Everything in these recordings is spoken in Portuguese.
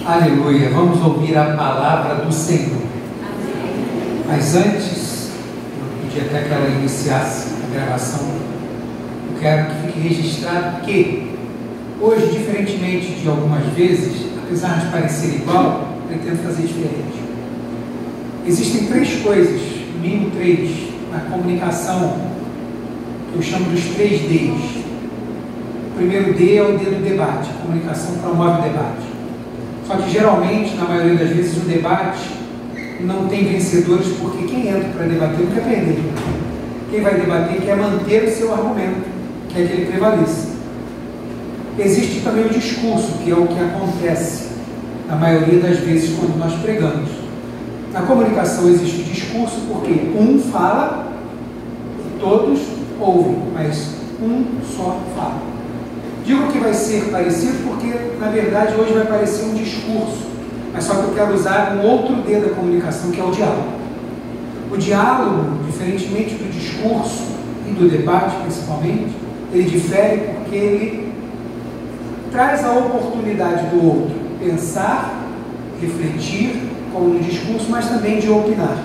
Aleluia, vamos ouvir a palavra do Senhor. Mas antes, eu pedi até que ela iniciasse a gravação, eu quero que fique registrado que hoje, diferentemente de algumas vezes, apesar de parecer igual, eu pretendo fazer diferente. Existem três coisas, no mínimo três, na comunicação, que eu chamo dos 3 Ds. O primeiro D é o D do debate. A comunicação promove o debate. Só que geralmente, na maioria das vezes, o debate não tem vencedores, porque quem entra para debater não quer perder. Quem vai debater quer manter o seu argumento, quer que ele prevaleça. Existe também o discurso, que é o que acontece na maioria das vezes quando nós pregamos. Na comunicação existe o discurso porque um fala e todos ouvem, mas um só fala. Digo que vai ser parecido porque, na verdade, hoje vai parecer um discurso, mas só que eu quero usar um outro D da comunicação, que é o diálogo. O diálogo, diferentemente do discurso e do debate, principalmente, ele difere porque ele traz a oportunidade do outro pensar, refletir, como no discurso, mas também de opinar.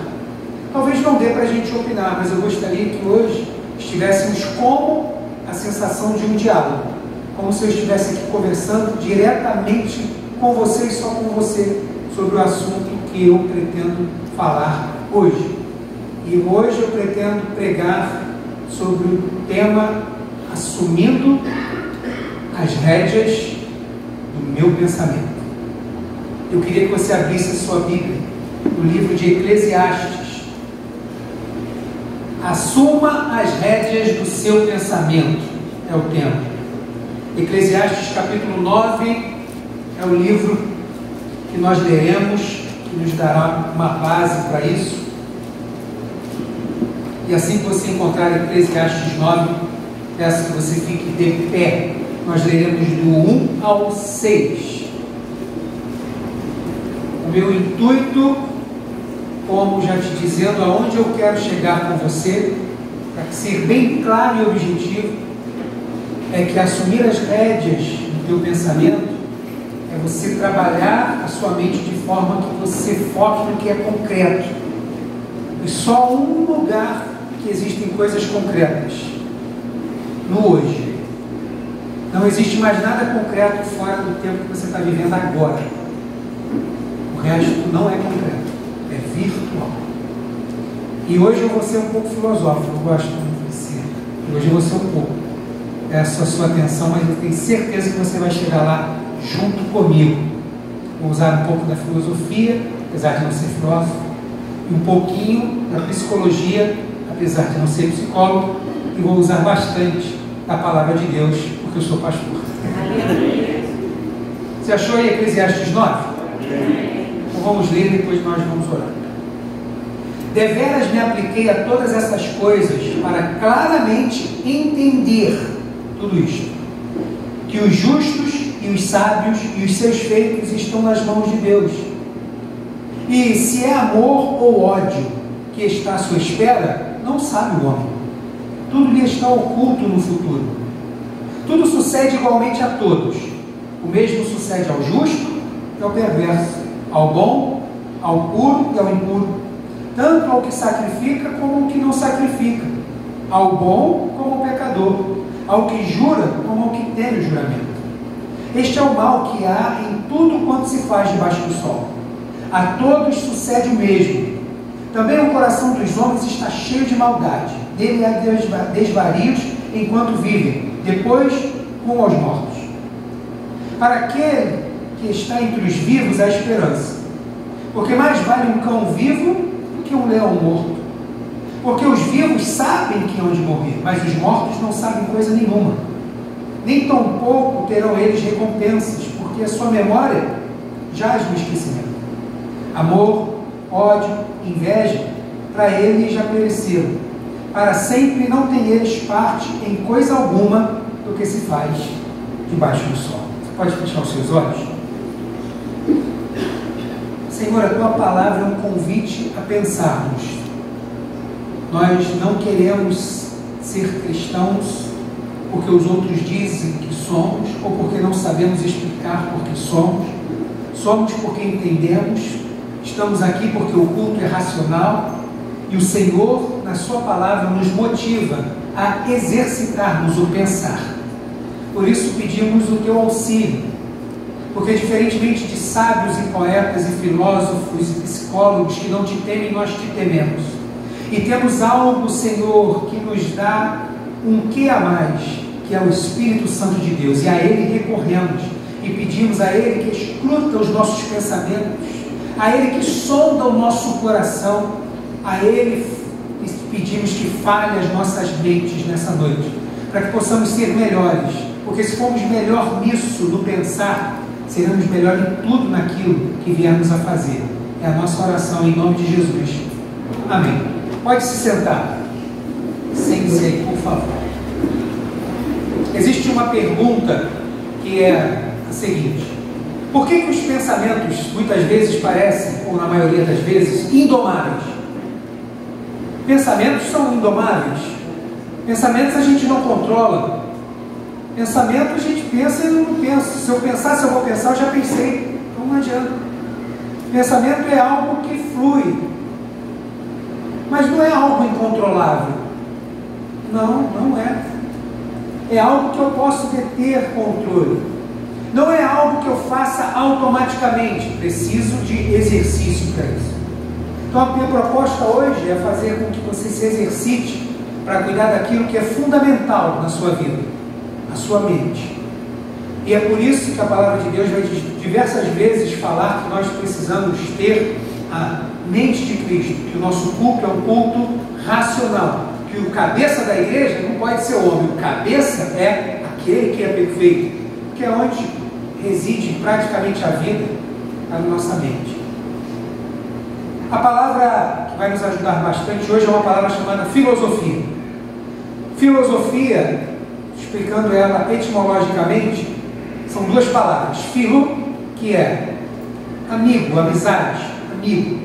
Talvez não dê para a gente opinar, mas eu gostaria que hoje estivéssemos como a sensação de um diálogo, como se eu estivesse aqui conversando diretamente com você e só com você sobre o assunto que eu pretendo falar hoje. E hoje eu pretendo pregar sobre o tema assumindo as rédeas do meu pensamento. Eu queria que você abrisse a sua Bíblia no livro de Eclesiastes. Assuma as rédeas do seu pensamento é o tema. Eclesiastes capítulo 9 é o livro que nós leremos, que nos dará uma base para isso. E assim que você encontrar Eclesiastes 9, peço que você fique de pé. Nós leremos do 1 ao 6. O meu intuito, como já te dizendo aonde eu quero chegar com você, para ser bem claro e objetivo, é que assumir as rédeas do teu pensamento é você trabalhar a sua mente de forma que você foque no que é concreto. E só um lugar que existem coisas concretas: no hoje. Não existe mais nada concreto fora do tempo que você está vivendo agora. O resto não é concreto, é virtual. E hoje eu vou ser um pouco filosófico, eu gosto muito de ser. Hoje eu vou ser um pouco. Peço a sua atenção, mas eu tenho certeza que você vai chegar lá junto comigo. Vou usar um pouco da filosofia, apesar de não ser filósofo, e um pouquinho da psicologia, apesar de não ser psicólogo, e vou usar bastante da palavra de Deus, porque eu sou pastor. Você achou aí Eclesiastes 9? Então vamos ler e depois nós vamos orar. Deveras me apliquei a todas essas coisas para claramente entender tudo isto, que os justos e os sábios e os seus feitos estão nas mãos de Deus. E se é amor ou ódio que está à sua espera, não sabe o homem. Tudo lhe está oculto no futuro. Tudo sucede igualmente a todos. O mesmo sucede ao justo e ao perverso, ao bom, ao puro e ao impuro, tanto ao que sacrifica como ao que não sacrifica, ao bom como ao pecador, ao que jura como ao que teme o juramento. Este é o mal que há em tudo quanto se faz debaixo do sol. A todos sucede o mesmo. Também o coração dos homens está cheio de maldade. Dele há desvarios enquanto vivem, depois rumo aos mortos. Para aquele que está entre os vivos há esperança, porque mais vale um cão vivo do que um leão morto. Porque os vivos sabem que hão de morrer, mas os mortos não sabem coisa nenhuma. Nem tampouco terão eles recompensas, porque a sua memória jaz no esquecimento. Amor, ódio, inveja, para eles já pereceram. Para sempre não têm eles parte em coisa alguma do que se faz debaixo do sol. Você pode fechar os seus olhos? Senhor, a tua palavra é um convite a pensarmos. Nós não queremos ser cristãos porque os outros dizem que somos, ou porque não sabemos explicar porque somos. somos porque entendemos, estamos aqui porque o culto é racional e o Senhor, na sua palavra, nos motiva a exercitarmos o pensar. Por isso pedimos o teu auxílio, porque diferentemente de sábios e poetas e filósofos e psicólogos que não te temem, nós te tememos. E temos algo, Senhor, que nos dá um quê a mais, que é o Espírito Santo de Deus, e a Ele recorremos e pedimos a Ele que escruta os nossos pensamentos, a Ele que sonda o nosso coração, a Ele pedimos que fale as nossas mentes nessa noite, para que possamos ser melhores, porque se formos melhor nisso, no pensar, seremos melhor em tudo naquilo que viermos a fazer. É a nossa oração em nome de Jesus. Amém. Pode se sentar. Sente-se aí, por favor. Existe uma pergunta que é a seguinte: por que os pensamentos muitas vezes parecem, ou na maioria das vezes, indomáveis? Pensamentos são indomáveis. Pensamentos a gente não controla. Pensamento a gente pensa e não pensa. Se eu pensar, se eu vou pensar, eu já pensei. Então não adianta. Pensamento é algo que flui, mas não é algo incontrolável. Não, não é. É algo que eu posso ter controle. Não é algo que eu faça automaticamente. Preciso de exercício para isso. Então a minha proposta hoje é fazer com que você se exercite para cuidar daquilo que é fundamental na sua vida, na sua mente. E é por isso que a palavra de Deus vai diversas vezes falar que nós precisamos ter a mente de Cristo, que o nosso culto é um culto racional, que o cabeça da igreja não pode ser o homem, o cabeça é aquele que é perfeito, que é onde reside praticamente a vida, na nossa mente. A palavra que vai nos ajudar bastante hoje é uma palavra chamada filosofia. Filosofia, explicando ela etimologicamente, são duas palavras. Filo, que é amigo, amizade, amigo.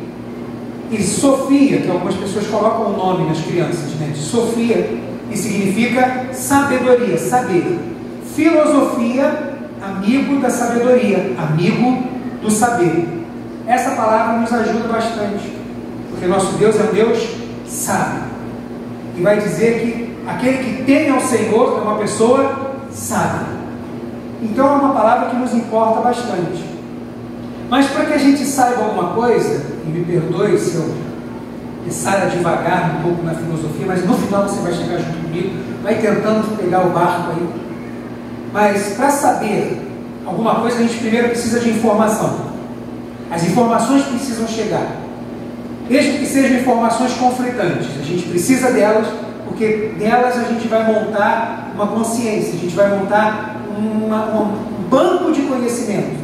E Sofia, que algumas pessoas colocam o nome nas crianças, né? De Sofia, que significa sabedoria, saber. Filosofia, amigo da sabedoria, amigo do saber. Essa palavra nos ajuda bastante, porque nosso Deus é um Deus sábio. E vai dizer que aquele que teme ao Senhor é uma pessoa sábia. Então é uma palavra que nos importa bastante. Mas para que a gente saiba alguma coisa, e me perdoe se eu começar a devagar um pouco na filosofia, mas no final você vai chegar junto comigo, vai tentando pegar o barco aí. Mas para saber alguma coisa, a gente primeiro precisa de informação. As informações precisam chegar, mesmo que sejam informações conflitantes, a gente precisa delas, porque delas a gente vai montar uma consciência, a gente vai montar um banco de conhecimento,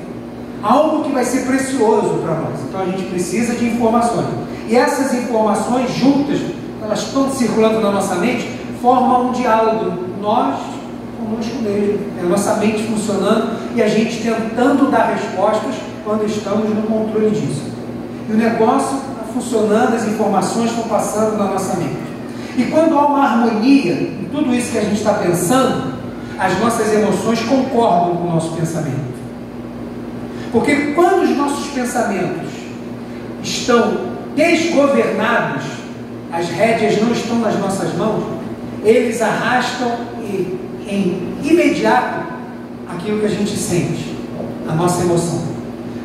algo que vai ser precioso para nós. Então a gente precisa de informações, e essas informações juntas, elas estão circulando na nossa mente, formam um diálogo, nós conosco mesmo, é a nossa mente funcionando e a gente tentando dar respostas quando estamos no controle disso. E o negócio está funcionando, as informações estão passando na nossa mente. E quando há uma harmonia em tudo isso que a gente está pensando, as nossas emoções concordam com o nosso pensamento. Porque quando os nossos pensamentos estão desgovernados, as rédeas não estão nas nossas mãos, eles arrastam e, em imediato, aquilo que a gente sente, a nossa emoção.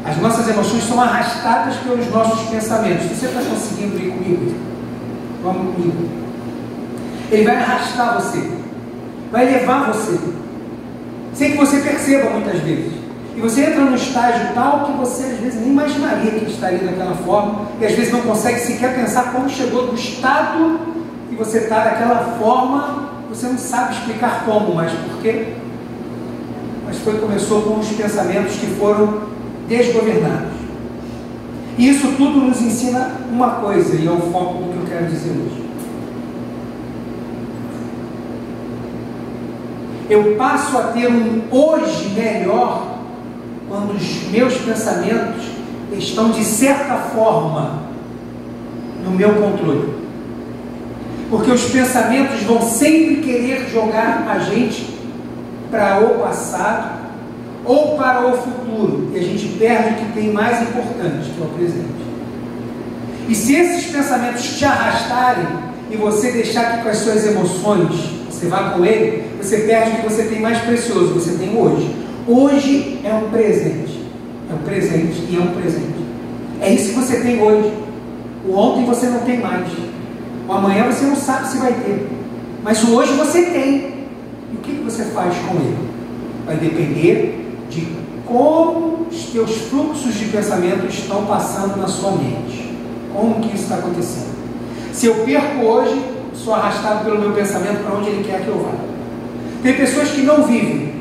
As nossas emoções são arrastadas pelos nossos pensamentos. Você está conseguindo ir comigo? Vamos comigo. Ele vai arrastar você, vai levar você, sem que você perceba muitas vezes. E você entra num estágio tal que você às vezes nem imaginaria que estaria daquela forma, e às vezes não consegue sequer pensar como chegou do estado que você está daquela forma, você não sabe explicar como, mas por quê? Mas começou com os pensamentos que foram desgovernados. E isso tudo nos ensina uma coisa, e é o foco do que eu quero dizer hoje. Eu passo a ter um hoje melhor quando os meus pensamentos estão de certa forma no meu controle. Porque os pensamentos vão sempre querer jogar a gente para o passado ou para o futuro. futuro e a gente perde o que tem mais importante, que é o presente. E se esses pensamentos te arrastarem e você deixar que com as suas emoções você vá com ele, você perde o que você tem mais precioso, você tem hoje. Hoje é um presente. É um presente e é um presente. É isso que você tem hoje. O ontem você não tem mais. O amanhã você não sabe se vai ter. Mas o hoje você tem. E o que você faz com ele? Vai depender de como os teus fluxos de pensamento estão passando na sua mente. Como que isso está acontecendo? Se eu perco hoje, sou arrastado pelo meu pensamento para onde ele quer que eu vá. Tem pessoas que não vivem.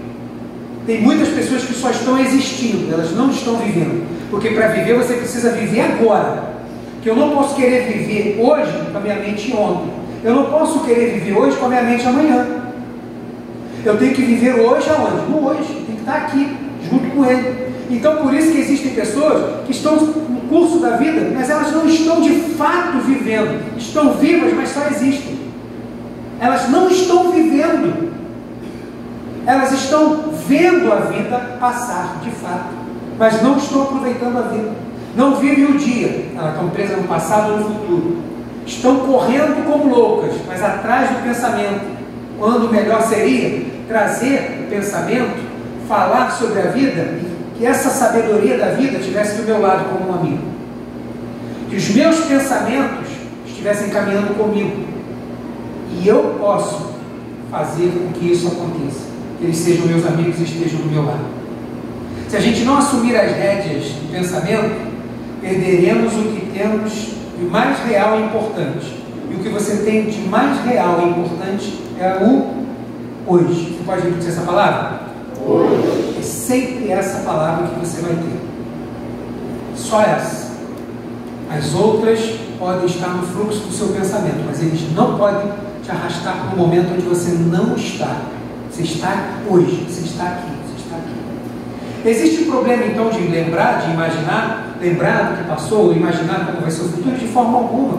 Tem muitas pessoas que só estão existindo, elas não estão vivendo. Porque para viver você precisa viver agora. Que eu não posso querer viver hoje com a minha mente ontem. Eu não posso querer viver hoje com a minha mente amanhã. Eu tenho que viver hoje aonde? No hoje. Eu tenho que estar aqui, junto com ele. Então por isso que existem pessoas que estão no curso da vida, mas elas não estão de fato vivendo. Estão vivas, mas só existem. Elas não estão vivendo. Elas estão vendo a vida passar, de fato, mas não estão aproveitando a vida. Não vivem o dia. Elas estão presas no passado ou no futuro. Estão correndo como loucas, mas atrás do pensamento. Quando o melhor seria trazer o pensamento, falar sobre a vida, e que essa sabedoria da vida estivesse do meu lado como um amigo. Que os meus pensamentos estivessem caminhando comigo. E eu posso fazer com que isso aconteça. Que eles sejam meus amigos e estejam do meu lado. Se a gente não assumir as rédeas do pensamento, perderemos o que temos de mais real e importante. E o que você tem de mais real e importante é o hoje. Você pode repetir essa palavra? Hoje. É sempre essa palavra que você vai ter. Só essa. As outras podem estar no fluxo do seu pensamento, mas eles não podem te arrastar para um momento onde você não está. Você está hoje, você está aqui, você está aqui. Existe um problema então de lembrar, de imaginar, lembrar do que passou, imaginar como vai ser o futuro? De forma alguma.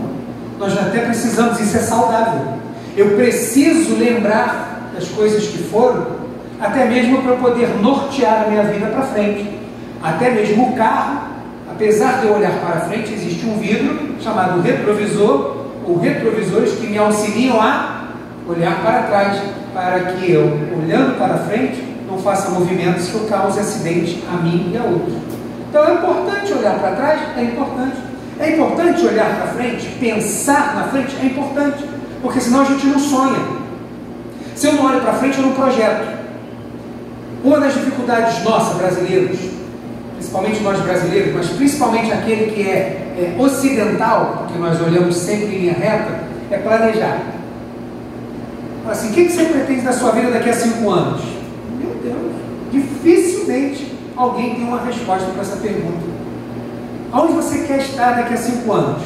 Nós até precisamos, isso é saudável. Eu preciso lembrar das coisas que foram, até mesmo para eu poder nortear a minha vida para frente. Até mesmo o carro, apesar de eu olhar para frente, existe um vidro chamado retrovisor, ou retrovisores que me auxiliam a olhar para trás, para que eu, olhando para frente, não faça movimentos que eu cause acidente a mim e a outros. Então é importante olhar para trás? É importante. É importante olhar para frente, pensar na frente? É importante, porque senão a gente não sonha. Se eu não olho para frente, eu não projeto. Uma das dificuldades nossas, brasileiros, principalmente nós brasileiros, mas principalmente aquele que é ocidental, porque nós olhamos sempre em linha reta, é planejar. Assim, o que você pretende da sua vida daqui a 5 anos? Meu Deus, dificilmente alguém tem uma resposta para essa pergunta. Aonde você quer estar daqui a 5 anos?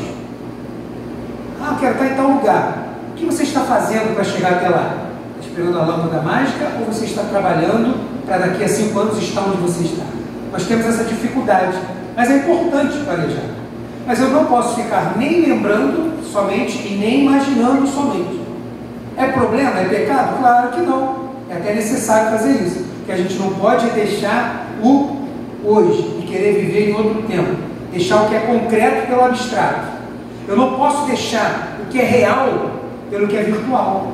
Ah, eu quero estar em tal lugar. O que você está fazendo para chegar até lá? Está esperando a lâmpada mágica ou você está trabalhando para daqui a 5 anos estar onde você está? Nós temos essa dificuldade, mas é importante planejar. Mas eu não posso ficar nem lembrando somente e nem imaginando somente. É problema? É pecado? Claro que não. É até necessário fazer isso. Porque a gente não pode deixar o hoje e querer viver em outro tempo. Deixar o que é concreto pelo abstrato. Eu não posso deixar o que é real pelo que é virtual.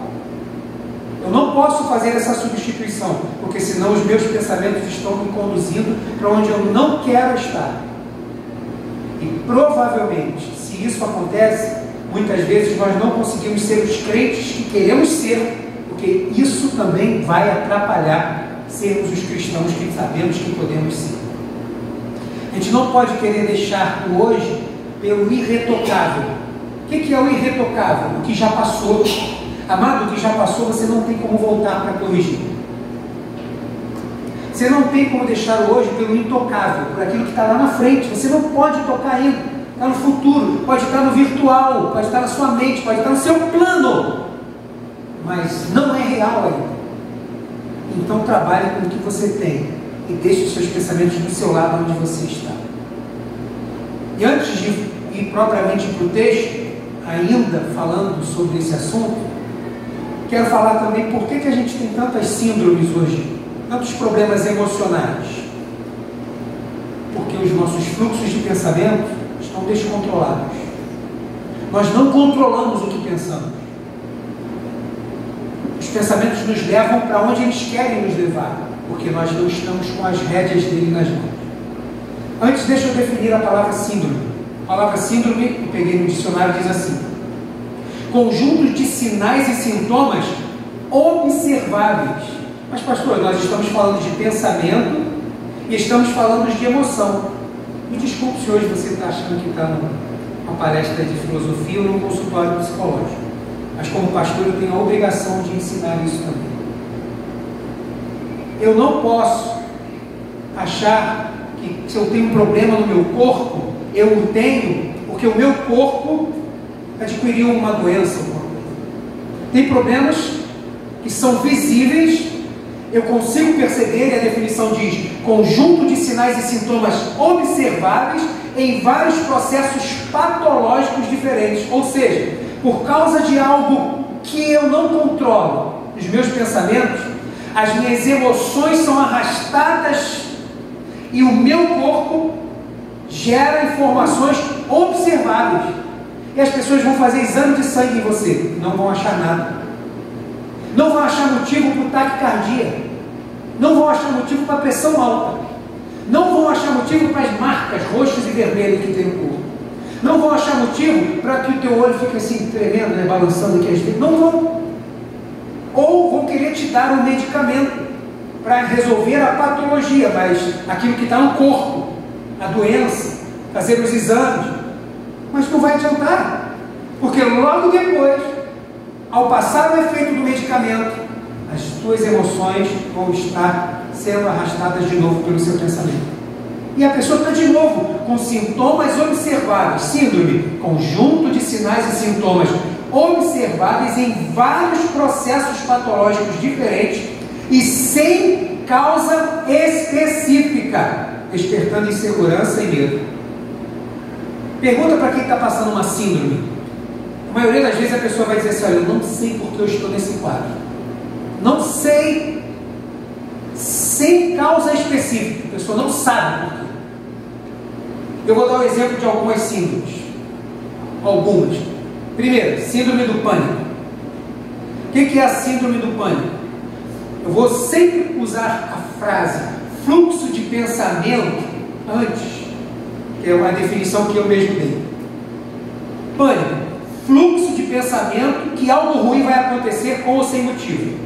Eu não posso fazer essa substituição, porque senão os meus pensamentos estão me conduzindo para onde eu não quero estar. E provavelmente, se isso acontece, muitas vezes nós não conseguimos ser os crentes que queremos ser, porque isso também vai atrapalhar sermos os cristãos que sabemos que podemos ser. A gente não pode querer deixar o hoje pelo irretocável. O que é o irretocável? O que já passou. Amado, o que já passou você não tem como voltar para corrigir. Você não tem como deixar o hoje pelo intocável, por aquilo que está lá na frente. Você não pode tocar ainda. Está no futuro, pode estar no virtual, pode estar na sua mente, pode estar no seu plano, mas não é real ainda. Então trabalhe com o que você tem e deixe os seus pensamentos do seu lado onde você está. E antes de ir propriamente para o texto, ainda falando sobre esse assunto, quero falar também por que a gente tem tantas síndromes hoje, tantos problemas emocionais. porque os nossos fluxos de pensamento estão descontrolados. Nós não controlamos o que pensamos. Os pensamentos nos levam para onde eles querem nos levar, porque nós não estamos com as rédeas dele nas mãos. Antes, deixa eu definir a palavra síndrome. A palavra síndrome, eu peguei no dicionário, diz assim: conjunto de sinais e sintomas observáveis. Mas, pastor, nós estamos falando de pensamento e estamos falando de emoção. Me desculpe se hoje você está achando que está numa palestra de filosofia ou num consultório psicológico. Mas como pastor eu tenho a obrigação de ensinar isso também. Eu não posso achar que se eu tenho um problema no meu corpo, eu o tenho porque o meu corpo adquiriu uma doença. Tem problemas que são visíveis, eu consigo perceber, e a definição diz: conjunto de sinais e sintomas observáveis em vários processos patológicos diferentes. Ou seja, por causa de algo que eu não controlo, os meus pensamentos, as minhas emoções são arrastadas e o meu corpo gera informações observáveis. E as pessoas vão fazer exame de sangue em você, não vão achar nada. Não vão achar motivo para taquicardia. Não vão achar motivo para pressão alta. Não vão achar motivo para as marcas roxas e vermelhas que tem no corpo. Não vão achar motivo para que o teu olho fique assim tremendo, né, balançando aqui às vezes. Não vão. Ou vão querer te dar um medicamento para resolver a patologia, mas aquilo que está no corpo, a doença, fazer os exames. Mas não vai adiantar, porque logo depois, ao passar o efeito do medicamento, as tuas emoções vão estar sendo arrastadas de novo pelo seu pensamento. E a pessoa está de novo com sintomas observáveis, síndrome, conjunto de sinais e sintomas observáveis em vários processos patológicos diferentes e sem causa específica, despertando insegurança e medo. Pergunta para quem está passando uma síndrome. A maioria das vezes a pessoa vai dizer assim: olha, eu não sei porque eu estou nesse quadro. Não sei, sem causa específica. A pessoa não sabe por quê. Eu vou dar um exemplo de algumas síndromes. Algumas. Primeiro, síndrome do pânico. O que é a síndrome do pânico? Eu vou sempre usar a frase fluxo de pensamento antes, que é uma definição que eu mesmo dei. Pânico, fluxo de pensamento que algo ruim vai acontecer com ou sem motivo.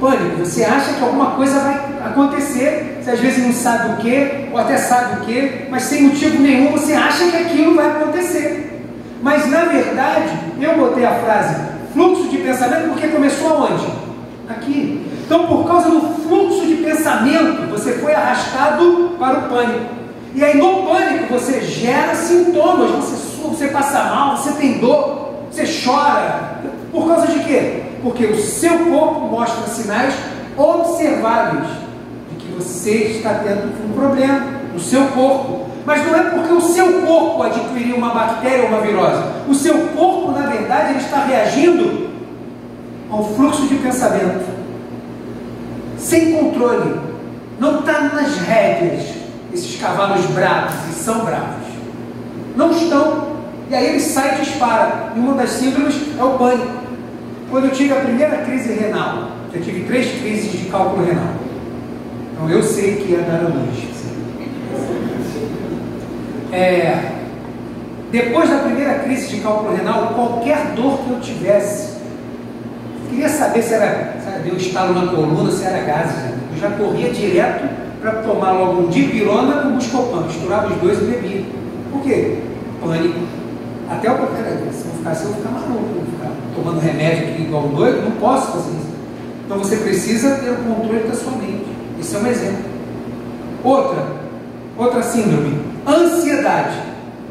Pânico, você acha que alguma coisa vai acontecer, você às vezes não sabe o que, ou até sabe o que, mas sem motivo nenhum você acha que aquilo vai acontecer. Mas na verdade, eu botei a frase fluxo de pensamento porque começou aonde? Aqui. Então, por causa do fluxo de pensamento, você foi arrastado para o pânico. E aí no pânico você gera sintomas, você passa mal, você tem dor, você chora. Por causa de quê? Porque o seu corpo mostra sinais observáveis de que você está tendo um problema no seu corpo. Mas não é porque o seu corpo adquiriu uma bactéria ou uma virose. O seu corpo, na verdade, ele está reagindo ao fluxo de pensamento. Sem controle. Não está nas rédeas. Esses cavalos bravos, e são bravos. Não estão. E aí ele sai e dispara. E uma das síndromes é o pânico. Quando eu tive a primeira crise renal, eu tive 3 crises de cálculo renal. Então eu sei que é dar a luz. Depois da primeira crise de cálculo renal, qualquer dor que eu tivesse, queria saber se era, deu estalo na coluna, se era gases. Né? Eu já corria direto para tomar logo um dipirona com buscopan, misturava os dois e bebia. Por quê? Pânico. Até o se eu ficar assim, eu vou ficar maluco, eu vou ficar tomando remédio aqui igual um doido, não posso fazer isso. Então você precisa ter o controle da sua mente. Esse é um exemplo. Outra síndrome, ansiedade.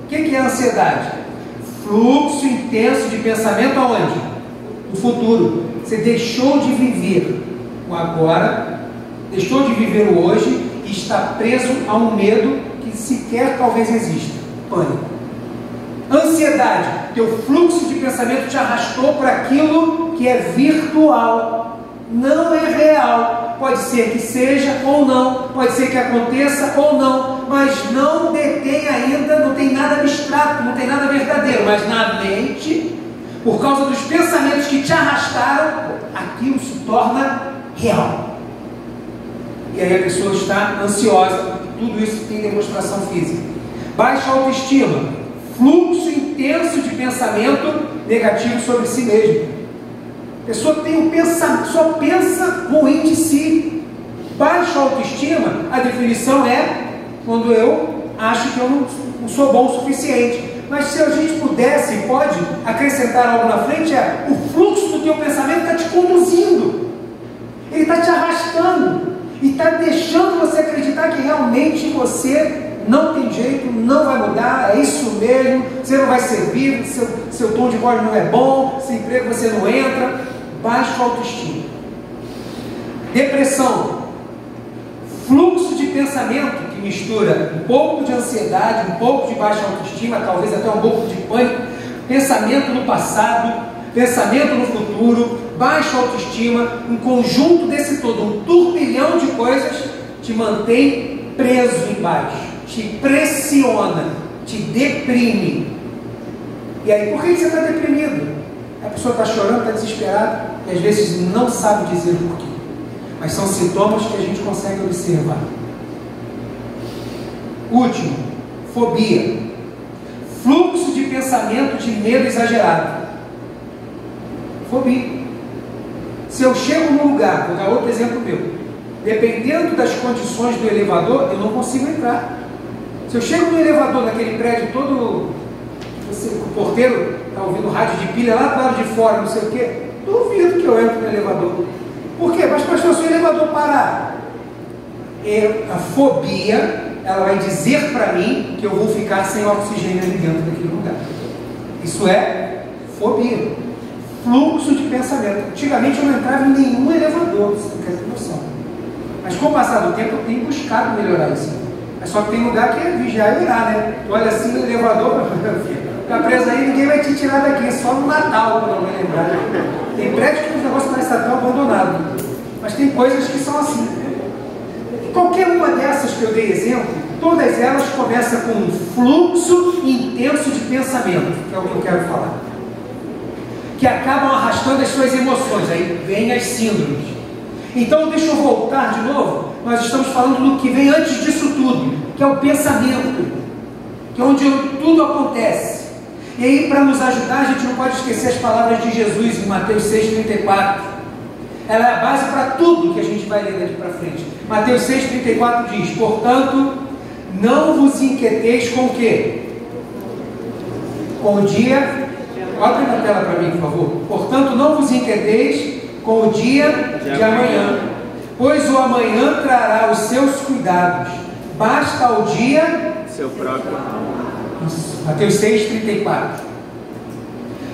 O que é ansiedade? Fluxo intenso de pensamento aonde? No futuro. Você deixou de viver o agora, deixou de viver o hoje e está preso a um medo que sequer talvez exista. Pânico. Ansiedade, teu fluxo de pensamento te arrastou para aquilo que é virtual, não é real. Pode ser que seja ou não, pode ser que aconteça ou não, mas não detém ainda, não tem nada abstrato, não tem nada verdadeiro, mas na mente, por causa dos pensamentos que te arrastaram, aquilo se torna real. E aí a pessoa está ansiosa, porque tudo isso tem demonstração física. Baixa autoestima, fluxo intenso de pensamento negativo sobre si mesmo. A pessoa tem um pensamento, só pensa ruim de si. Baixa autoestima, a definição é quando eu acho que eu não sou bom o suficiente. Mas se a gente pudesse, pode acrescentar algo na frente, é o fluxo do teu pensamento está te conduzindo, ele está te arrastando e está deixando você acreditar que realmente você não tem jeito, não vai mudar, é isso mesmo, você não vai servir, seu tom de voz não é bom, seu emprego você não entra. Baixa autoestima. Depressão, fluxo de pensamento que mistura um pouco de ansiedade, um pouco de baixa autoestima, talvez até um pouco de pânico, pensamento no passado, pensamento no futuro, baixa autoestima, um conjunto desse todo, um turbilhão de coisas te mantém preso embaixo, te pressiona, te deprime. E aí, por que você está deprimido? A pessoa está chorando, está desesperada, e às vezes não sabe dizer o porquê. Mas são sintomas que a gente consegue observar. Último, fobia. Fluxo de pensamento de medo exagerado. Fobia. Se eu chego num lugar, vou dar outro exemplo meu, dependendo das condições do elevador, eu não consigo entrar. Se eu chego no elevador, naquele prédio todo, o porteiro está ouvindo rádio de pilha lá do lado de fora, não sei o quê, duvido que eu entre no elevador. Por quê? Mas pastor, se o elevador parar, a fobia, ela vai dizer para mim que eu vou ficar sem oxigênio ali dentro daquele lugar. Isso é fobia. Fluxo de pensamento. Antigamente eu não entrava em nenhum elevador, você não quer ter noção. Mas com o passar do tempo eu tenho buscado melhorar isso. Mas só que tem lugar que é vigiar e orar, né? Tu olha assim no elevador, fica preso aí, ninguém vai te tirar daqui, só no Natal, para não me lembrar. Tem prédio que os negócios parecem estar tão abandonados. Mas tem coisas que são assim. Qualquer uma dessas que eu dei exemplo, todas elas começam com um fluxo intenso de pensamento, que é o que eu quero falar, que acabam arrastando as suas emoções. Aí vem as síndromes. Então deixa eu voltar de novo. Nós estamos falando do que vem antes disso tudo, que é o pensamento, que é onde tudo acontece. E aí, para nos ajudar, a gente não pode esquecer as palavras de Jesus em Mateus 6,34. Ela é a base para tudo que a gente vai ler daqui para frente. Mateus 6,34 diz: portanto, não vos inquieteis com o quê? Com o dia. Abre na tela para mim, por favor. Portanto, não vos inquieteis com o dia de amanhã, pois o amanhã trará os seus cuidados. Basta ao dia seu próprio mal. Mateus 6,34.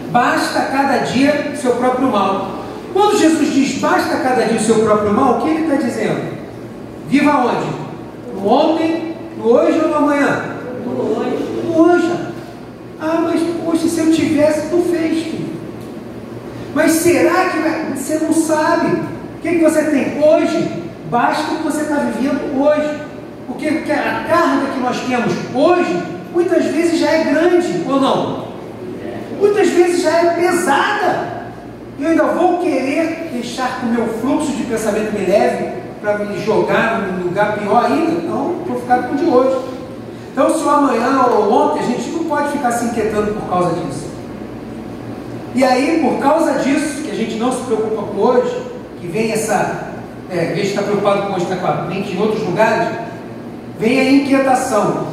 Basta cada dia o seu próprio mal. Quando Jesus diz basta cada dia o seu próprio mal, o que ele está dizendo? Viva onde? No ontem, no hoje ou no amanhã? No hoje. No hoje. Ah, mas poxa, se eu tivesse, tu fez, filho. Mas será que você não sabe? O que você tem hoje? Basta o que você está vivendo hoje. Porque a carga que nós temos hoje, muitas vezes já é grande, ou não? Muitas vezes já é pesada. E eu ainda vou querer deixar que o meu fluxo de pensamento me leve para me jogar num lugar pior ainda? Não, vou ficar com o de hoje. Então, se o amanhã ou ontem, a gente não pode ficar se inquietando por causa disso. E aí, por causa disso, que a gente não se preocupa com hoje, que vem essa, em vez de estar preocupado com hoje, está com a mente em outros lugares, vem a inquietação,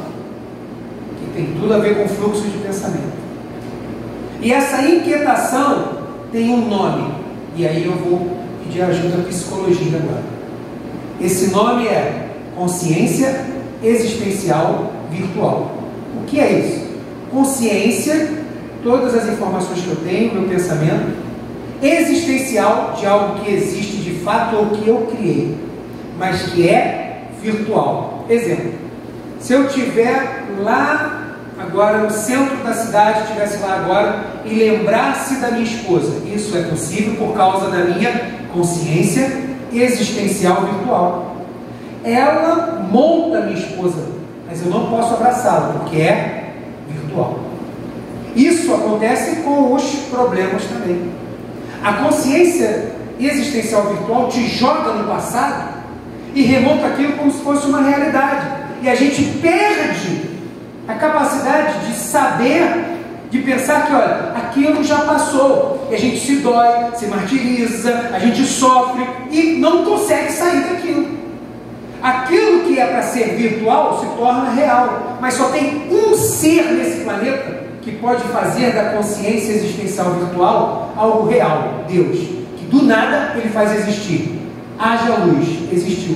que tem tudo a ver com fluxo de pensamento. E essa inquietação tem um nome, e aí eu vou pedir ajuda da psicologia agora. Esse nome é consciência existencial virtual. O que é isso? Consciência, todas as informações que eu tenho, meu pensamento, existencial, de algo que existe de fato ou que eu criei, mas que é virtual. Exemplo, se eu estiver lá agora no centro da cidade, estivesse lá agora e lembrasse da minha esposa, isso é possível por causa da minha consciência existencial virtual. Ela monta minha esposa, mas eu não posso abraçá-la, porque é virtual. Isso acontece com os problemas também. A consciência existencial virtual te joga no passado e remonta aquilo como se fosse uma realidade. E a gente perde a capacidade de saber, de pensar que, olha, aquilo já passou. E a gente se dói, se martiriza, a gente sofre e não consegue sair daquilo. Aquilo que é para ser virtual se torna real. Mas só tem um ser nesse planeta que pode fazer da consciência existencial virtual algo real, Deus, que do nada ele faz existir. Haja luz, existiu.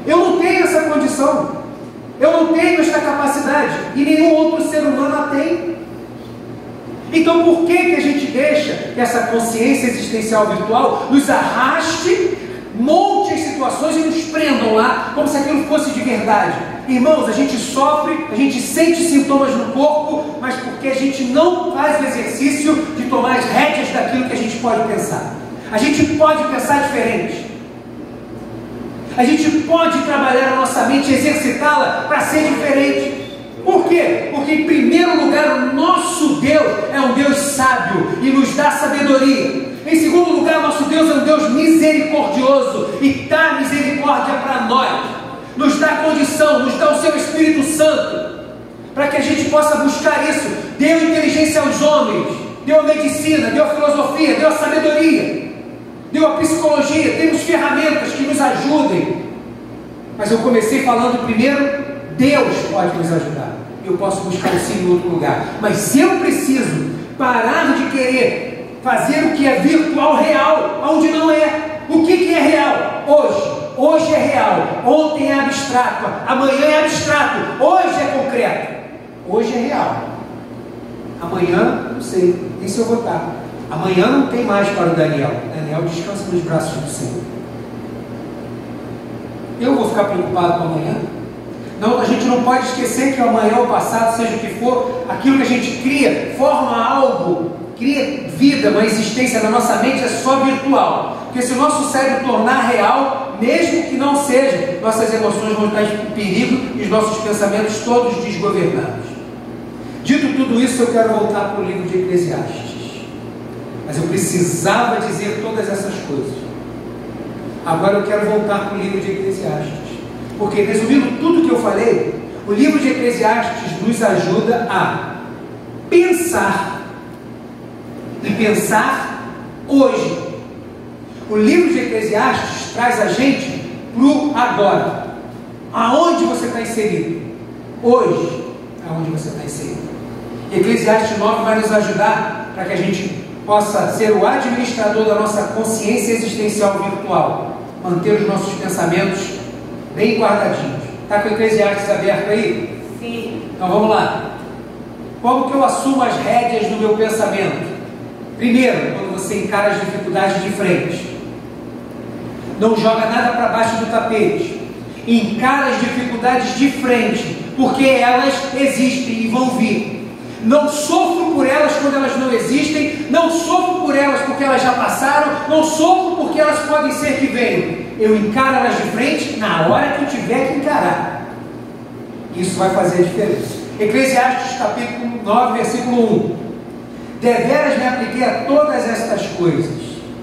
Eu não tenho essa condição, eu não tenho esta capacidade, e nenhum outro ser humano a tem. Então por que a gente deixa que essa consciência existencial virtual nos arraste, monte as situações e nos prendam lá, como se aquilo fosse de verdade? Irmãos, a gente sofre, a gente sente sintomas no corpo, mas porque a gente não faz o exercício de tomar as rédeas daquilo que a gente pode pensar. A gente pode pensar diferente. A gente pode trabalhar a nossa mente, exercitá-la para ser diferente. Por quê? Porque em primeiro lugar o nosso Deus é um Deus sábio e nos dá sabedoria. Em segundo lugar, nosso Deus é um Deus misericordioso e dá misericórdia para nós. Nos dá condição, nos dá o seu Espírito Santo, para que a gente possa buscar isso. Deu inteligência aos homens, deu a medicina, deu a filosofia, deu a sabedoria, deu a psicologia, temos ferramentas que nos ajudem. Mas eu comecei falando primeiro, Deus pode nos ajudar. Eu posso buscar o sim em outro lugar. Mas se eu preciso parar de querer fazer o que é virtual real, onde não é. O que é real? Hoje é real, ontem é abstrato, amanhã é abstrato, hoje é concreto. Hoje é real, amanhã não sei, nem se eu vou estar. Amanhã não tem mais para o Daniel. Daniel descansa nos braços do Senhor. Eu vou ficar preocupado com amanhã? Não, a gente não pode esquecer que o amanhã ou o passado, seja o que for, aquilo que a gente cria, forma algo, cria vida, uma existência na nossa mente, é só virtual. Porque se o nosso cérebro tornar real, mesmo que não seja, nossas emoções vão estar em perigo e os nossos pensamentos todos desgovernados. Dito tudo isso, eu quero voltar para o livro de Eclesiastes. Mas eu precisava dizer todas essas coisas. Agora eu quero voltar para o livro de Eclesiastes. Porque, resumindo tudo que eu falei, o livro de Eclesiastes nos ajuda a pensar. E pensar hoje. O livro de Eclesiastes traz a gente para o agora. Aonde você está inserido? Hoje, aonde você está inserido. Eclesiastes 9 vai nos ajudar para que a gente possa ser o administrador da nossa consciência existencial virtual. Manter os nossos pensamentos bem guardadinhos. Está com o Eclesiastes aberto aí? Sim. Então vamos lá. Como que eu assumo as rédeas do meu pensamento? Primeiro, quando você encara as dificuldades de frente. Não joga nada para baixo do tapete. Encara as dificuldades de frente, porque elas existem e vão vir. Não sofro por elas quando elas não existem, não sofro por elas porque elas já passaram, não sofro porque elas podem ser que venham. Eu encaro elas de frente na hora que eu tiver que encarar. Isso vai fazer a diferença. Eclesiastes capítulo 9, versículo 1. Deveras me apliquei a todas estas coisas,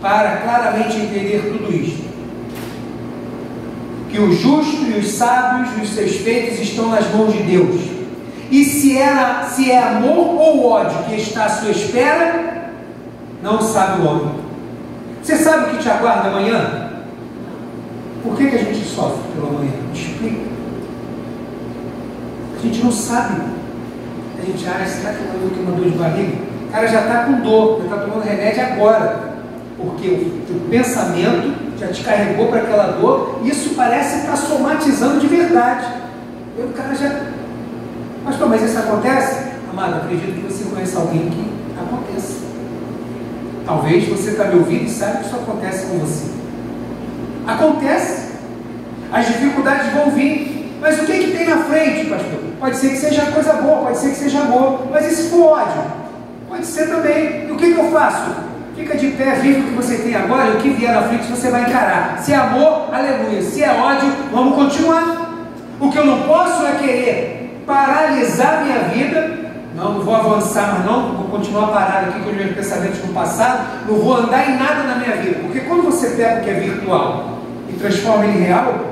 para claramente entender tudo isto. Que o justo e os sábios e os seus feitos estão nas mãos de Deus. E se é amor ou ódio que está à sua espera, não sabe o homem. Você sabe o que te aguarda amanhã? Por que a gente sofre pelo amanhã? Me explica. A gente não sabe. A gente acha, será que amanhã tem uma dor de barriga? O cara já está com dor, já está tomando remédio agora. Porque o pensamento já te carregou para aquela dor, e isso parece estar somatizando de verdade. E o cara já... Pastor, mas isso acontece? Amado, acredito que você conheça alguém que acontece. Talvez você está me ouvindo e sabe que isso acontece com você. Acontece. As dificuldades vão vir. Mas o que tem na frente, pastor? Pode ser que seja coisa boa, pode ser que seja amor. Mas e se for ódio? Pode ser também. E o que eu faço? Fica de pé, vive o que você tem agora, e o que vier na frente você vai encarar. Se é amor, aleluia. Se é ódio, vamos continuar. O que eu não posso é querer paralisar minha vida. Não vou avançar, mas não vou continuar parado aqui com os meus pensamentos no passado. Não vou andar em nada na minha vida. Porque quando você pega o que é virtual e transforma ele em real,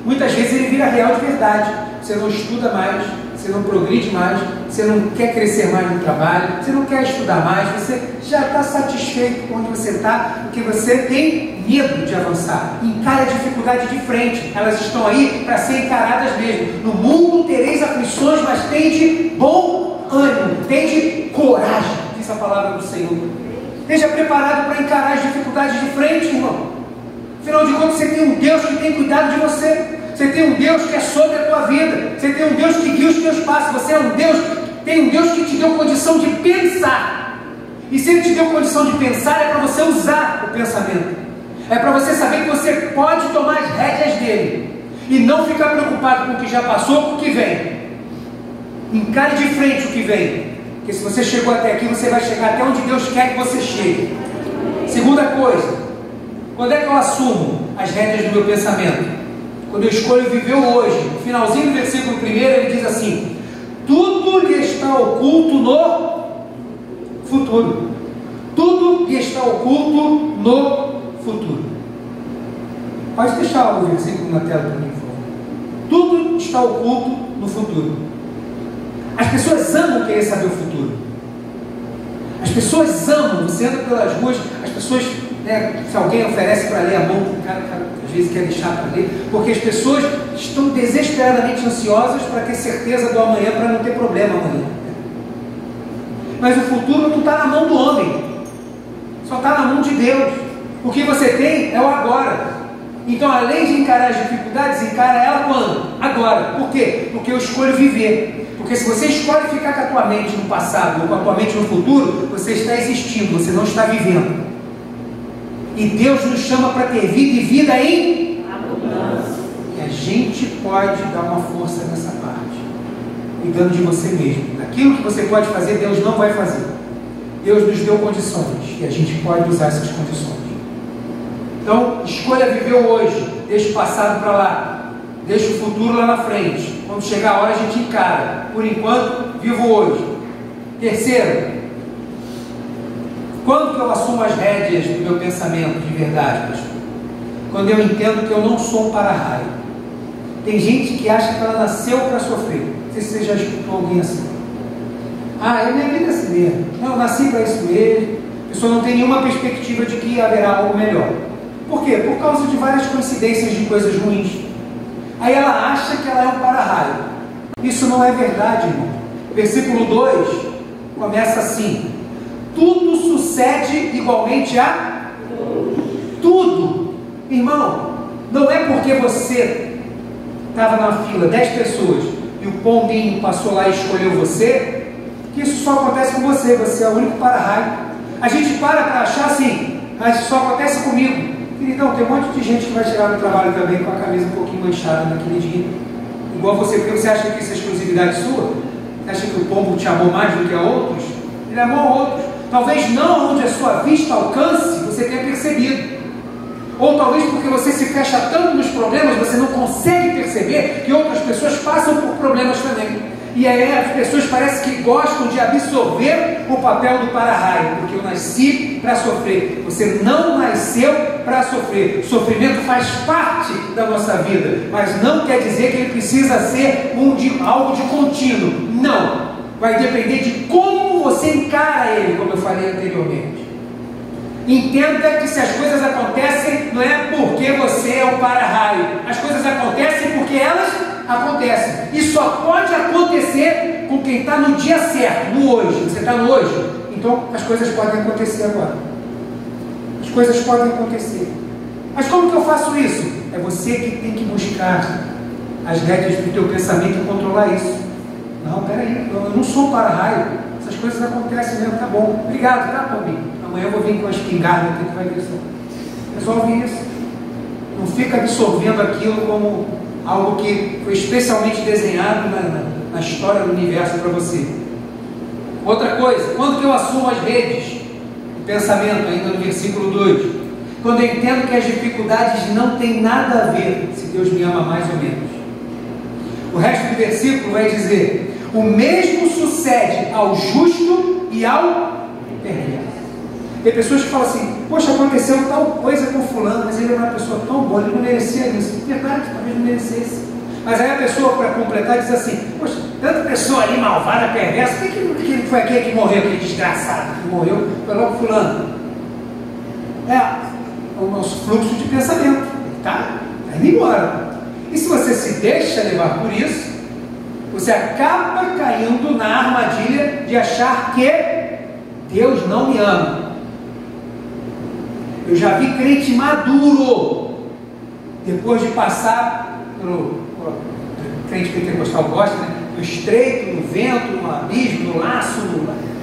muitas vezes ele vira real de verdade. Você não estuda mais, você não progride mais, você não quer crescer mais no trabalho, você não quer estudar mais, você já está satisfeito com onde você está, porque você tem medo de avançar. Encare a dificuldade de frente, elas estão aí para ser encaradas mesmo. No mundo tereis aflições, mas tende bom ânimo, tende coragem, diz a palavra do Senhor. Esteja preparado para encarar as dificuldades de frente, irmão. Afinal de contas, você tem um Deus que tem cuidado de você. Você tem um Deus que é sobre a tua vida. Você tem um Deus que guia os teus passos. Você é um Deus, tem um Deus que te deu condição de pensar. E se Ele te deu condição de pensar, é para você usar o pensamento. É para você saber que você pode tomar as rédeas dele. E não ficar preocupado com o que já passou, com o que vem. Encare de frente o que vem. Porque se você chegou até aqui, você vai chegar até onde Deus quer que você chegue. Segunda coisa. Quando é que eu assumo as rédeas do meu pensamento? Quando eu escolho viver o hoje. No finalzinho do versículo 1, ele diz assim: tudo lhe está oculto no futuro. Tudo lhe está oculto no futuro. Pode deixar o versículo na tela para mim, por favor. Tudo está oculto no futuro. As pessoas amam querer saber o futuro. As pessoas amam, você anda pelas ruas, as pessoas, se alguém oferece para ler a mão, o cara às vezes quer deixar para ler, porque as pessoas estão desesperadamente ansiosas para ter certeza do amanhã, para não ter problema amanhã. Mas o futuro não está na mão do homem, só está na mão de Deus. O que você tem é o agora. Então, além de encarar as dificuldades, encara ela quando? Agora. Por quê? Porque eu escolho viver. Porque se você escolhe ficar com a tua mente no passado ou com a tua mente no futuro, você está existindo, você não está vivendo. E Deus nos chama para ter vida e vida em abundância. E a gente pode dar uma força nessa parte, cuidando de você mesmo. Aquilo que você pode fazer, Deus não vai fazer. Deus nos deu condições e a gente pode usar essas condições. Então, escolha viver o hoje, deixa o passado para lá, deixa o futuro lá na frente. Quando chegar a hora, a gente encara. Por enquanto, vivo hoje. Terceiro, quando que eu assumo as rédeas do meu pensamento de verdade, pastor? Quando eu entendo que eu não sou um para-raio. Tem gente que acha que ela nasceu para sofrer. Não sei se você já escutou alguém assim. Eu minha vida é assim mesmo. Não, eu nasci para isso mesmo. A pessoa não tem nenhuma perspectiva de que haverá algo melhor. Por quê? Por causa de várias coincidências de coisas ruins. Aí ela acha que ela é um para-raio. Isso não é verdade, irmão. Versículo 2 começa assim: tudo sucede igualmente a tudo. Irmão, não é porque você estava na fila 10 pessoas e o pombinho passou lá e escolheu você, que isso só acontece com você. Você é o único para-raio. A gente para achar assim: isso só acontece comigo. Queridão, tem um monte de gente que vai chegar no trabalho também com a camisa um pouquinho manchada naquele dia, igual você, porque você acha que isso é exclusividade sua? Você acha que o pombo te amou mais do que a outros? Ele amou a outros. Talvez não onde a sua vista alcance, você tenha percebido. Ou talvez porque você se fecha tanto nos problemas, você não consegue perceber que outras pessoas passam por problemas também. E aí as pessoas parecem que gostam de absorver o papel do para-raio, porque eu nasci para sofrer. Você não nasceu para sofrer. O sofrimento faz parte da nossa vida, mas não quer dizer que ele precisa ser algo de contínuo. Não. Vai depender de como você encara ele, como eu falei anteriormente. Entenda que se as coisas acontecem, não é porque você é o para-raio. As coisas acontecem porque elas acontecem. E só pode acontecer com quem está no dia certo, no hoje. Você está no hoje? Então as coisas podem acontecer agora. As coisas podem acontecer. Mas como que eu faço isso? É você que tem que buscar as rédeas do teu pensamento e controlar isso. Não, peraí, eu não sou um para-raio. Essas coisas acontecem mesmo, tá bom. Obrigado, tá, Paulinho? Amanhã eu vou vir com a espingarda aqui que vai ver só. Resolve isso. Não fica absorvendo aquilo como algo que foi especialmente desenhado na história do universo para você. Outra coisa, quando que eu assumo as redes do pensamento, ainda no versículo 2? Quando eu entendo que as dificuldades não têm nada a ver se Deus me ama mais ou menos. resto do versículo vai dizer: o mesmo sucede ao justo e ao perverso. Tem pessoas que falam assim: poxa, aconteceu tal coisa com fulano, mas ele era uma pessoa tão boa, ele não merecia isso. Verdade, talvez não merecesse. Mas aí a pessoa, para completar, diz assim: poxa, tanta pessoa ali malvada, perversa, por que foi aquele que morreu, aquele desgraçado que morreu? Foi logo fulano. É o nosso fluxo de pensamento, tá indo embora. E se você se deixa levar por isso, você acaba caindo na armadilha de achar que Deus não me ama. Eu já vi crente maduro, depois de passar pelo crente pentecostal gosta, né? No estreito, no vento, no abismo, no laço,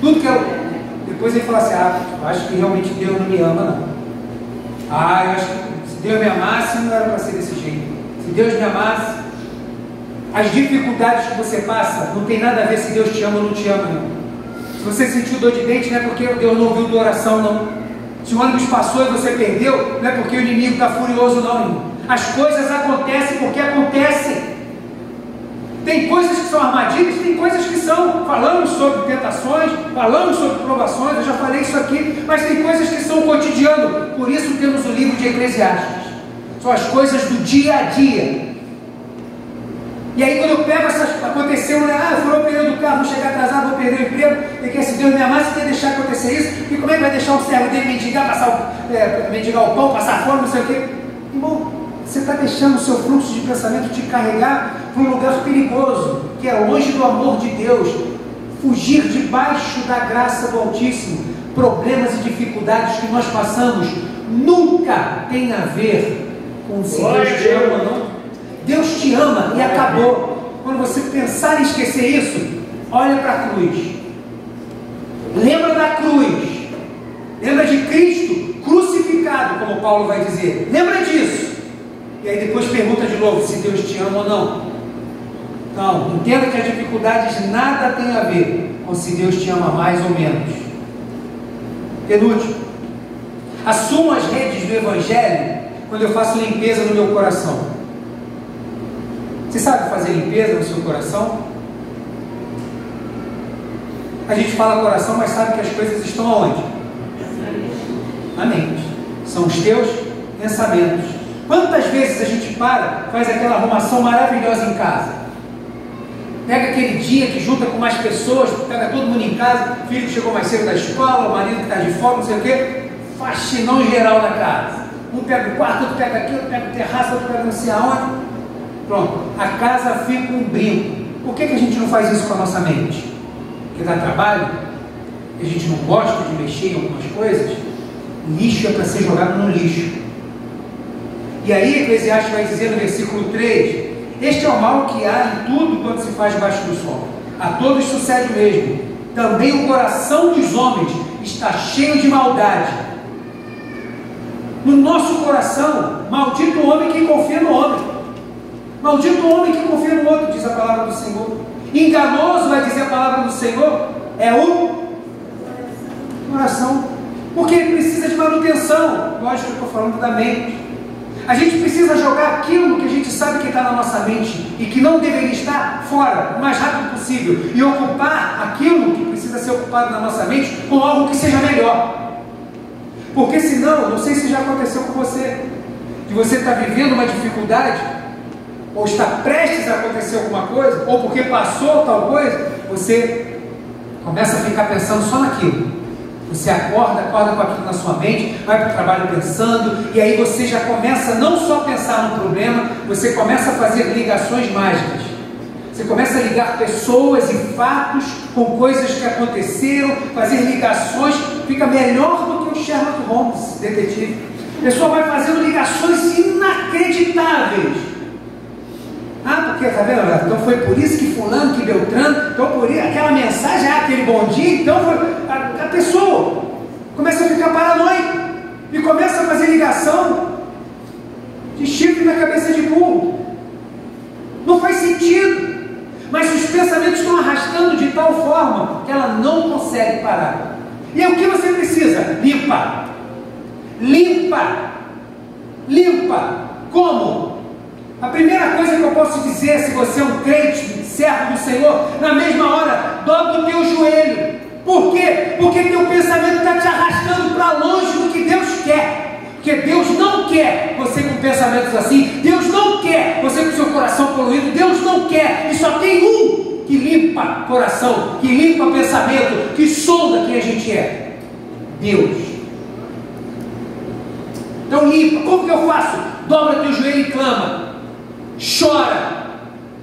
tudo que depois ele fala assim: eu acho que realmente Deus não me ama, não. Eu acho que se Deus me amasse, não era para ser desse jeito. Se Deus me amasse, as dificuldades que você passa não tem nada a ver se Deus te ama ou não te ama, não. Se você sentiu dor de dente, não é porque Deus não ouviu tua oração, não. Se o ônibus passou e você perdeu, não é porque o inimigo está furioso, não, irmão. As coisas acontecem porque acontecem. Tem coisas que são armadilhas, tem coisas que são. Falamos sobre tentações, falamos sobre provações, eu já falei isso aqui, mas tem coisas que são cotidiano. Por isso temos o livro de Eclesiastes. São as coisas do dia a dia. E aí quando eu pego essas, aconteceu, né? Eu fui ao pneu do carro, vou chegar atrasado, vou perder o emprego, e que se Deus me amasse, você ia deixar acontecer isso, e como é que vai deixar o servo dele mendigar, mendigar o pão, passar fome, não sei o quê? Irmão, você está deixando o seu fluxo de pensamento te carregar para um lugar perigoso, que é longe do amor de Deus, fugir debaixo da graça do Altíssimo. Problemas e dificuldades que nós passamos nunca tem a ver com se Deus te ama ou não. Deus te ama e acabou. Quando você pensar em esquecer isso, olha para a cruz. Lembra da cruz. Lembra de Cristo crucificado, como Paulo vai dizer. Lembra disso. E aí depois pergunta de novo se Deus te ama ou não. Então, entenda que as dificuldades nada tem a ver com se Deus te ama mais ou menos. Penúltimo. Assumo as redes do Evangelho quando eu faço limpeza no meu coração. Você sabe fazer limpeza no seu coração? A gente fala coração, mas sabe que as coisas estão aonde? Na mente. São os teus pensamentos. Quantas vezes a gente faz aquela arrumação maravilhosa em casa? Pega aquele dia que junta com mais pessoas, pega todo mundo em casa, o filho que chegou mais cedo da escola, o marido que está de folga, não sei o quê, faxinão geral na casa. Um pega o quarto, outro pega aqui, outro pega o terraço, outro pega não sei aonde. Pronto, a casa fica um brinco. Por que a gente não faz isso com a nossa mente? Porque dá trabalho? Porque a gente não gosta de mexer em algumas coisas? Lixo é para ser jogado no lixo. E aí Eclesiastes vai dizer no versículo 3: este é o mal que há em tudo quando se faz debaixo do sol. A todos sucede o mesmo. Também o coração dos homens está cheio de maldade. No nosso coração, maldito o homem que confia no homem. Maldito o homem que confia no outro, diz a palavra do Senhor. Enganoso, vai dizer a palavra do Senhor, é o coração. Porque ele precisa de manutenção. Lógico que eu estou falando da mente. A gente precisa jogar aquilo que a gente sabe que está na nossa mente e que não deveria estar fora, o mais rápido possível, e ocupar aquilo que precisa ser ocupado na nossa mente com algo que seja melhor. Porque senão, não sei se já aconteceu com você, de você estar vivendo uma dificuldade, ou está prestes a acontecer alguma coisa, ou porque passou tal coisa, você começa a ficar pensando só naquilo. Você acorda com aquilo na sua mente, vai para o trabalho pensando, e aí você já começa não só a pensar no problema, você começa a fazer ligações mágicas. Você começa a ligar pessoas e fatos com coisas que aconteceram, fazer ligações, fica melhor do que o Sherlock Holmes, detetive. A pessoa vai fazendo ligações inacreditáveis. Porque, tá vendo? Então foi por isso que fulano, que Beltrano, então por isso, aquela mensagem, aquele bom dia, então foi, a pessoa começa a ficar paranoica e começa a fazer ligação de chifre na cabeça de burro. Não faz sentido, mas os pensamentos estão arrastando de tal forma que ela não consegue parar. E é o que você precisa? Limpa. Como? A primeira coisa que eu posso dizer, se você é um crente, servo do Senhor, na mesma hora, dobra o teu joelho. Por quê? Porque teu pensamento está te arrastando para longe do que Deus quer. Porque Deus não quer você com pensamentos assim. Deus não quer você com seu coração poluído. Deus não quer. E só tem um que limpa coração, que limpa pensamento, que sonda quem a gente é. Deus. Então limpa. Como que eu faço? Dobra teu joelho e clama. Chora.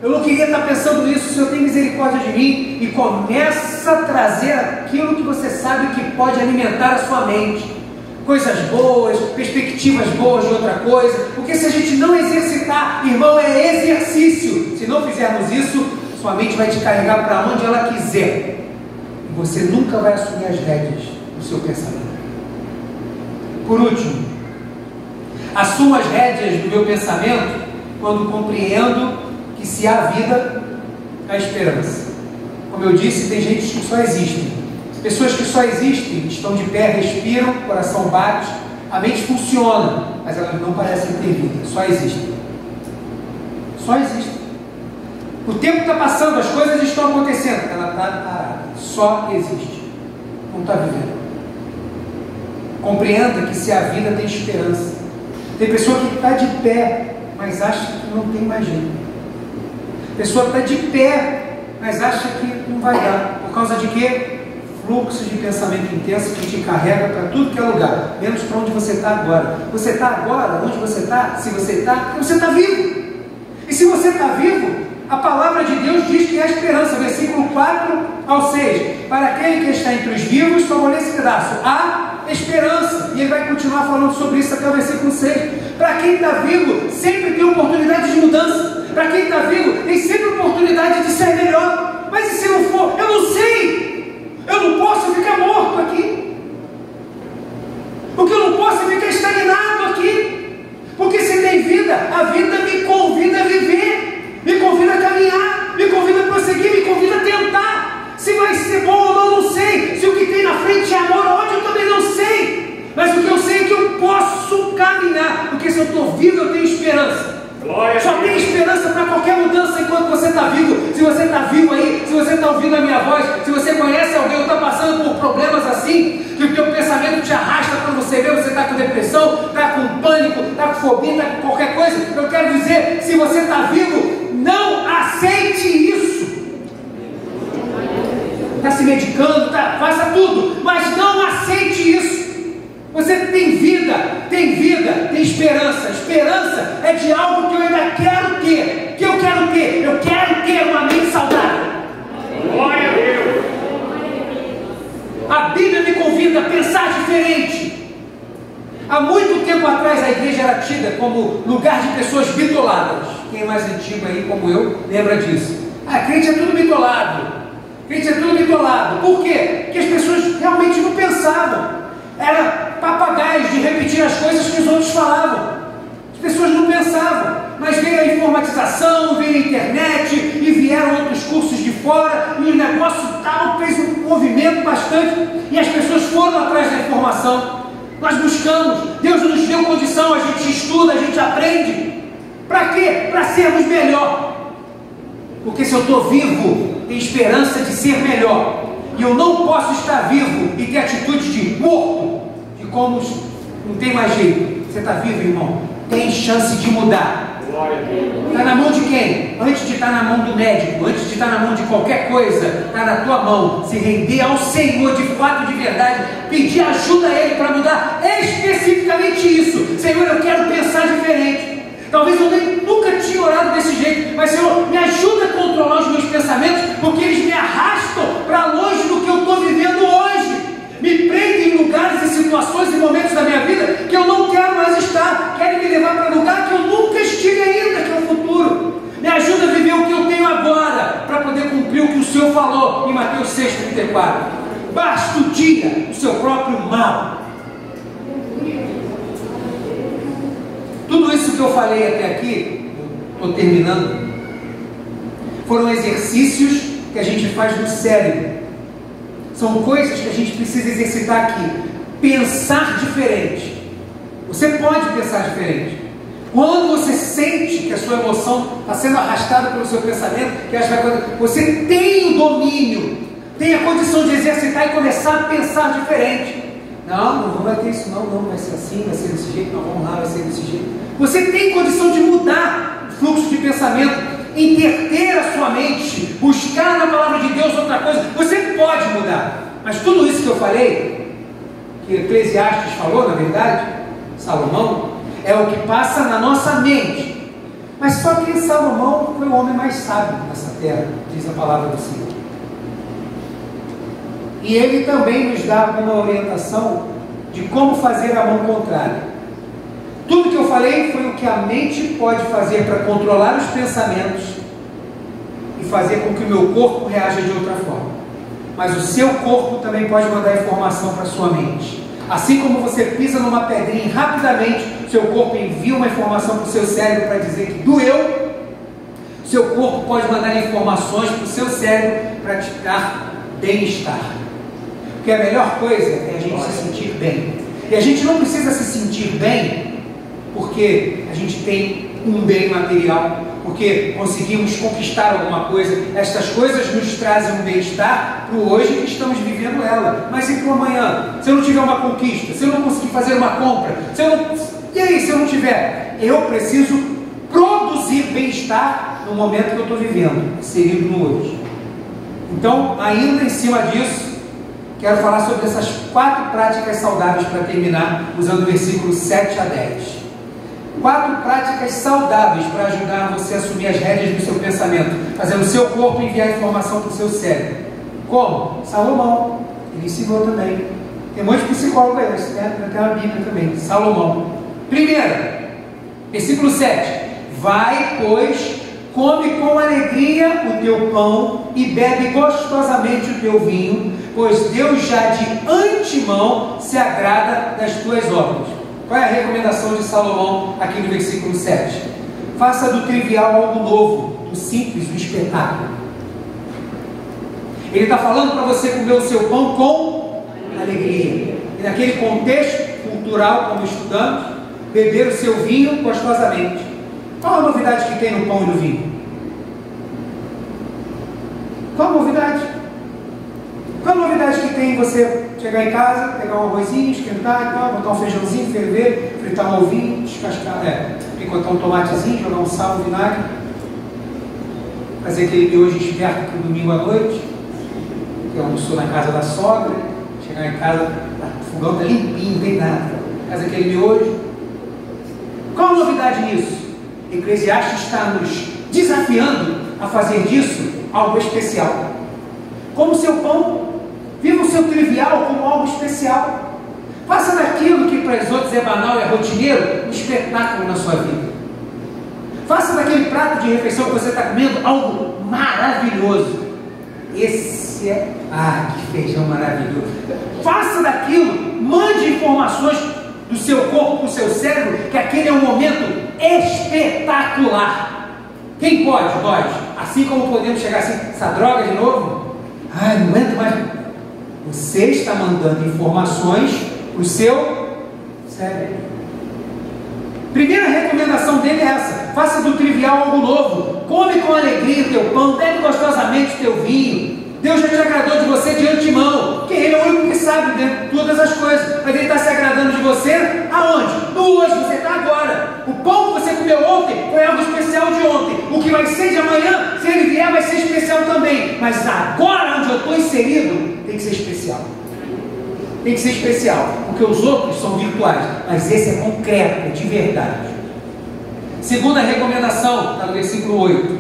Eu não queria estar pensando nisso. O Senhor tem misericórdia de mim. E começa a trazer aquilo que você sabe que pode alimentar a sua mente. Coisas boas, perspectivas boas de outra coisa. Porque se a gente não exercitar, irmão, é exercício. Se não fizermos isso, sua mente vai te carregar para onde ela quiser. E você nunca vai assumir as rédeas do seu pensamento. Por último, assumo as rédeas do meu pensamento quando compreendo que se há vida, há esperança. Como eu disse, tem gente que só existem. Pessoas que só existem, estão de pé, respiram, o coração bate, a mente funciona, mas elas não parecem ter vida, só existem. Só existem. O tempo está passando, as coisas estão acontecendo, ela está parada, só existe, não está vivendo. Compreenda que se há vida, tem esperança. Tem pessoa que está de pé, mas acha que não tem mais jeito. Pessoa que está de pé, mas acha que não vai dar. Por causa de quê? Fluxo de pensamento intenso que te carrega para tudo que é lugar, menos para onde você está agora. Você está agora, onde você está, se você está vivo. E se você está vivo, a palavra de Deus diz que há esperança, versículo 4 ao 6. Para aquele que está entre os vivos, só vou ler esse pedaço. Há esperança. E ele vai continuar falando sobre isso até o versículo 6. Para quem está vivo, sempre tem oportunidade de mudança. Para quem está vivo, tem sempre oportunidade de ser melhor. Mas e se não for? Eu não sei. Eu não posso ficar morto aqui. Porque eu não posso ficar estagnado aqui. Porque se tem vida, a vida me convida a viver, me convida a caminhar, me convida a prosseguir, me convida a tentar. Se vai ser bom ou não, não sei. Se o que tem na frente é amor ou ódio, eu também não sei. Mas o que eu sei é que eu posso caminhar. Porque se eu estou vivo, eu tenho esperança. Só tem esperança para qualquer mudança enquanto você está vivo. Se você está vivo aí, se você está ouvindo a minha voz, se você conhece alguém ou está passando por problemas assim, que o teu pensamento te arrasta quando você vê, você está com depressão, está com pânico, está com fobia, está com qualquer coisa, eu quero dizer, se você está vivo, não aceite isso. Está se medicando, faça tudo, mas não aceite isso. Você tem vida, tem esperança. Esperança é de algo que eu ainda quero ter. Que eu quero ter? Eu quero ter uma mente saudável. Glória a Deus. A Bíblia me convida a pensar diferente. Há muito tempo atrás a igreja era tida como lugar de pessoas bitoladas. Quem é mais antigo aí, como eu, lembra disso. Crente é tudo bitolado. Crente é tudo bitolado. Por quê? Porque as pessoas realmente não pensavam. Era papagaios de repetir as coisas que os outros falavam. As pessoas não pensavam, mas veio a informatização, veio a internet e vieram outros cursos de fora e o negócio tal fez um movimento bastante e as pessoas foram atrás da informação. Nós buscamos, Deus nos deu condição, a gente estuda, a gente aprende. Para quê? Para sermos melhor. Porque se eu estou vivo, tem esperança de ser melhor. E eu não posso estar vivo e ter atitude de morto, de como não tem mais jeito. Você está vivo, irmão? Tem chance de mudar. Está na mão de quem? Antes de estar na mão do médico, antes de estar na mão de qualquer coisa, está na tua mão. Se render ao Senhor de fato, de verdade, pedir ajuda a Ele para mudar especificamente isso. Senhor, eu quero pensar diferente. Talvez eu nunca tinha orado desse jeito, mas Senhor, me ajuda a controlar os meus pensamentos, porque eles me arrastam para longe do que eu estou vivendo hoje. Me prendem em lugares e situações e momentos da minha vida que eu não quero mais estar. Querem me levar para um lugar que eu nunca estive ainda, que é o futuro. Me ajuda a viver o que eu tenho agora, para poder cumprir o que o Senhor falou em Mateus 6,34. Basta o dia do seu próprio mal. Tudo isso que eu falei até aqui, estou terminando, foram exercícios que a gente faz no cérebro. São coisas que a gente precisa exercitar aqui. Pensar diferente. Você pode pensar diferente. Quando você sente que a sua emoção está sendo arrastada pelo seu pensamento, que você tem o domínio, tem a condição de exercitar e começar a pensar diferente. Não vai ter isso, não vai ser assim, vai ser desse jeito, não, vamos lá, vai ser desse jeito. Você tem condição de mudar o fluxo de pensamento, interter a sua mente, buscar na palavra de Deus outra coisa. Você pode mudar, mas tudo isso que eu falei, que Eclesiastes falou, na verdade, Salomão, é o que passa na nossa mente. Mas só que Salomão foi o homem mais sábio nessa terra, diz a palavra do Senhor. E ele também nos dá uma orientação de como fazer a mão contrária. Tudo que eu falei foi o que a mente pode fazer para controlar os pensamentos e fazer com que o meu corpo reaja de outra forma. Mas o seu corpo também pode mandar informação para a sua mente. Assim como você pisa numa pedrinha e rapidamente seu corpo envia uma informação para o seu cérebro para dizer que doeu, seu corpo pode mandar informações para o seu cérebro para te dar bem-estar. Porque a melhor coisa é a gente se sentir bem. E a gente não precisa se sentir bem porque a gente tem um bem material, porque conseguimos conquistar alguma coisa. Estas coisas nos trazem um bem-estar para o hoje que estamos vivendo ela. Mas e para o amanhã? Se eu não tiver uma conquista, se eu não conseguir fazer uma compra, e aí se eu não tiver? Eu preciso produzir bem-estar no momento que eu estou vivendo, inserido no hoje. Então, ainda em cima disso, quero falar sobre essas 4 práticas saudáveis para terminar, usando o versículo 7 a 10. 4 práticas saudáveis para ajudar você a assumir as rédeas do seu pensamento, fazendo o seu corpo enviar informação para o seu cérebro. Como? Salomão, ele ensinou também. Tem um monte de psicólogo aí, né? Tem uma Bíblia também. Salomão. Primeiro, versículo 7. Vai, pois, come com alegria o teu pão e bebe gostosamente o teu vinho, pois Deus já de antemão se agrada das tuas obras. Qual é a recomendação de Salomão aqui no versículo 7? Faça do trivial algo novo, do simples, um espetáculo. Ele está falando para você comer o seu pão com alegria. E naquele contexto cultural, como estudamos, beber o seu vinho gostosamente. Qual a novidade que tem no pão e no vinho? Qual a novidade? Qual a novidade que tem em você chegar em casa, pegar um arrozinho, esquentar e tal, botar um feijãozinho, ferver, fritar um ovinho, descascar, picotar um tomatezinho, jogar um sal, um vinagre, fazer aquele miojo esperto para o domingo à noite, que almoçou na casa da sogra, chegar em casa, o fogão está limpinho, não tem nada, faz aquele miojo. Qual a novidade nisso? Eclesiastes está nos desafiando a fazer disso algo especial. Como o seu pão, viva o seu trivial como algo especial. Faça daquilo que para os outros é banal e é rotineiro, um espetáculo na sua vida. Faça daquele prato de refeição que você está comendo algo maravilhoso. Esse é... que feijão maravilhoso. Faça daquilo, mande informações do seu corpo para o seu cérebro, que aquele é um momento espetacular. Quem pode? Nós. Assim como podemos chegar assim, essa droga de novo? Não aguento mais. Você está mandando informações para o seu cérebro. Primeira recomendação dele é essa: faça do trivial algo novo. Come com alegria o teu pão, bebe gostosamente o teu vinho. Deus já te agradou de você de antemão, porque Ele é o único que sabe de todas as coisas. Mas Ele está se agradando de você aonde? No hoje, você está agora. O pão que você comeu ontem foi algo especial de ontem. O que vai ser de amanhã, se ele vier, vai ser especial também. Mas agora, onde eu estou inserido, tem que ser especial. Tem que ser especial, porque os outros são virtuais, mas esse é concreto, é de verdade. Segunda recomendação, está no versículo 8.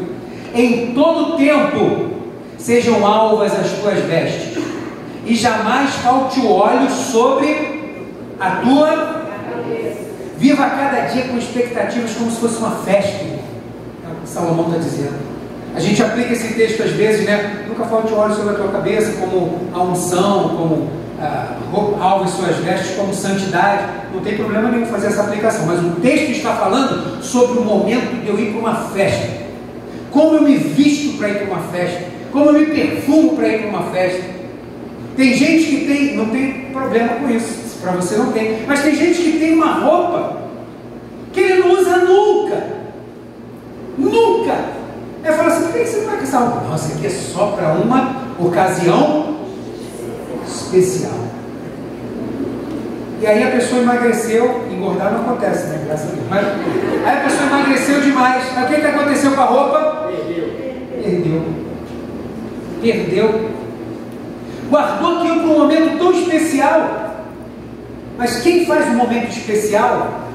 Em todo tempo sejam alvas as tuas vestes, e jamais falte o óleo sobre a tua cabeça. Viva cada dia com expectativas como se fosse uma festa. É o que Salomão está dizendo. A gente aplica esse texto às vezes, né? Nunca falte o óleo sobre a tua cabeça, como a unção, como alvas suas vestes, como santidade. Não tem problema nenhum fazer essa aplicação, mas o texto está falando sobre o momento de eu ir para uma festa. Como eu me visto para ir para uma festa. Como eu me perfumo para ir para uma festa. Tem gente que não tem problema com isso. Para você não tem. Mas tem gente que tem uma roupa que ele não usa nunca. Nunca. Eu falo assim, por que você não vai com essa roupa? Não, isso aqui é só para uma ocasião especial. E aí a pessoa emagreceu, engordar não acontece, né? Graças a Deus. Mas aí a pessoa emagreceu demais. Mas o que aconteceu com a roupa? Perdeu. Guardou aquilo para um momento tão especial. Mas quem faz um momento especial,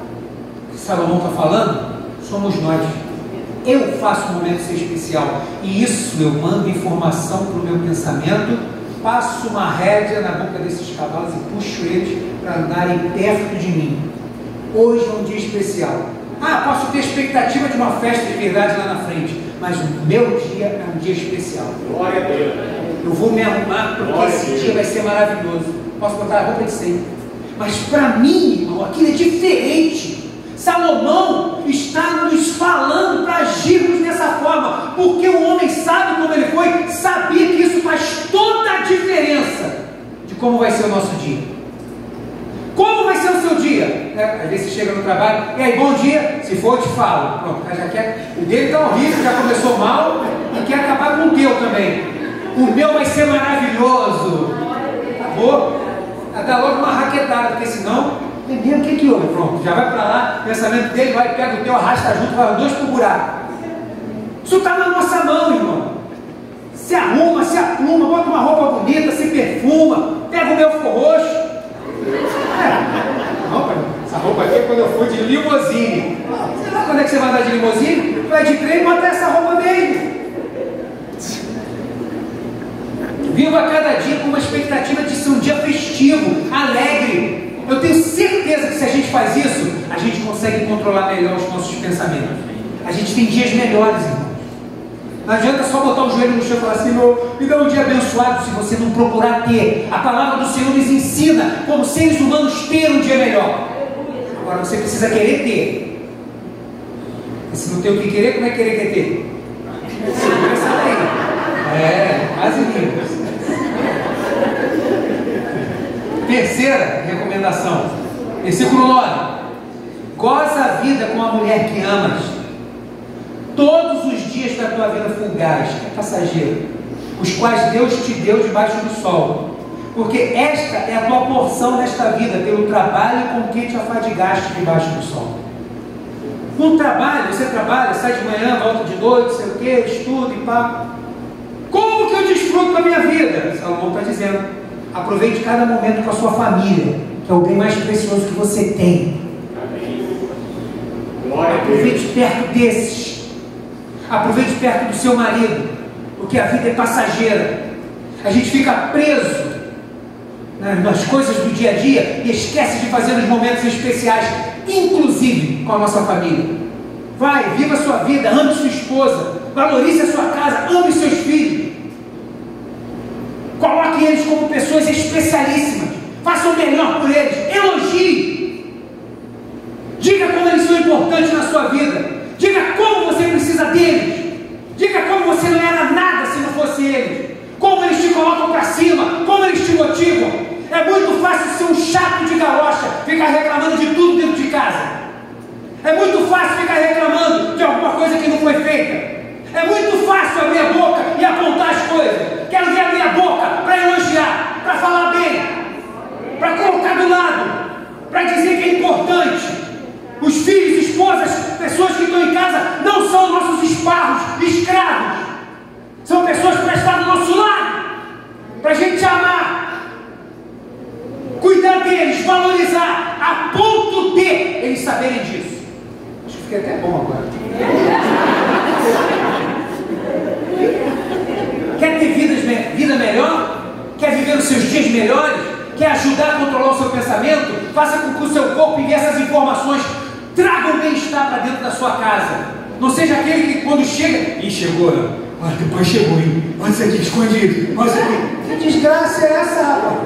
que Salomão está falando, somos nós. Eu faço um momento ser especial. E isso eu mando informação para o meu pensamento, passo uma rédea na boca desses cavalos e puxo eles para andarem perto de mim. Hoje é um dia especial. Posso ter expectativa de uma festa de verdade lá na frente, mas o meu dia é um dia especial. Glória a Deus. Eu vou me arrumar porque esse dia vai ser maravilhoso. Posso botar a roupa de sempre. Mas para mim, irmão, aquilo é diferente. Salomão está nos falando para agirmos dessa forma, porque o homem sabe como ele foi, sabia que isso faz toda a diferença de como vai ser o nosso dia. Como vai ser o seu dia? Às vezes você chega no trabalho, e aí, bom dia, se for eu te falo. Pronto, já quer, o dele está horrível, já começou mal, e quer acabar com o teu também. O meu vai ser maravilhoso. Acabou? Dá logo uma raquetada, porque senão... Entendeu? O que houve? Pronto, já vai para lá, o pensamento dele vai, pega o teu, arrasta junto, vai os dois para o buraco. Isso está na nossa mão, irmão. Se arruma, se apluma, bota uma roupa bonita, se perfuma, pega o meu roxo. Não, pai, essa roupa aqui é quando eu fui de limousine. Sei lá quando é que você vai andar de limousine? Vai de trem e bota essa roupa mesmo. Viva cada dia com uma expectativa de ser um dia festivo, alegre. Eu tenho certeza que se a gente faz isso, a gente consegue controlar melhor os nossos pensamentos. A gente tem dias melhores, irmãos. Não adianta só botar o joelho no chão e falar assim, me dá um dia abençoado, se você não procurar ter. A palavra do Senhor nos ensina como seres humanos ter um dia melhor. Agora você precisa querer ter. E se não tem o que querer, como é querer ter? Segura aí. Quase lindo. Terceira recomendação, versículo 9: goza a vida com a mulher que amas, todos os dias da tua vida fugaz, que é passageira, os quais Deus te deu debaixo do sol, porque esta é a tua porção nesta vida, pelo trabalho com que te afadigaste debaixo do sol. No trabalho, você trabalha, sai de manhã, volta de noite, sei o que, estuda e pá. Como que eu desfruto da minha vida? Salomão está dizendo: aproveite cada momento com a sua família, que é o bem mais precioso que você tem. Aproveite perto desses. Aproveite perto do seu marido, porque a vida é passageira. A gente fica preso nas coisas do dia a dia e esquece de fazer nos momentos especiais, inclusive com a nossa família. Vai, viva a sua vida, ame sua esposa, valorize a sua casa, ame seus filhos. Coloque eles como pessoas especialíssimas. Faça o melhor por eles. Elogie. Diga como eles são importantes na sua vida. Diga como você precisa deles. Diga como você não era nada se não fosse eles. Como eles te colocam para cima. Como eles te motivam. É muito fácil ser um chato de galocha, ficar reclamando de tudo dentro de casa. É muito fácil ficar reclamando de alguma coisa que não foi feita. É muito fácil abrir a boca e apontar as coisas. Quero ver abrir a boca para elogiar, para falar bem, para colocar do lado, para dizer que é importante. Os filhos, esposas, pessoas que estão em casa não são nossos esparros, escravos. São pessoas para estar do nosso lado, para a gente amar, cuidar deles, valorizar, a ponto de eles saberem disso. Acho que fiquei até bom agora. Quer ter vida melhor? Quer viver os seus dias melhores? Quer ajudar a controlar o seu pensamento? Faça com que o seu corpo envie essas informações. Traga o bem-estar para dentro da sua casa. Não seja aquele que quando chega... Ih, chegou, né? Olha, depois chegou, hein? Olha isso aqui, escondido. Olha isso aqui. Que desgraça é essa, rapaz?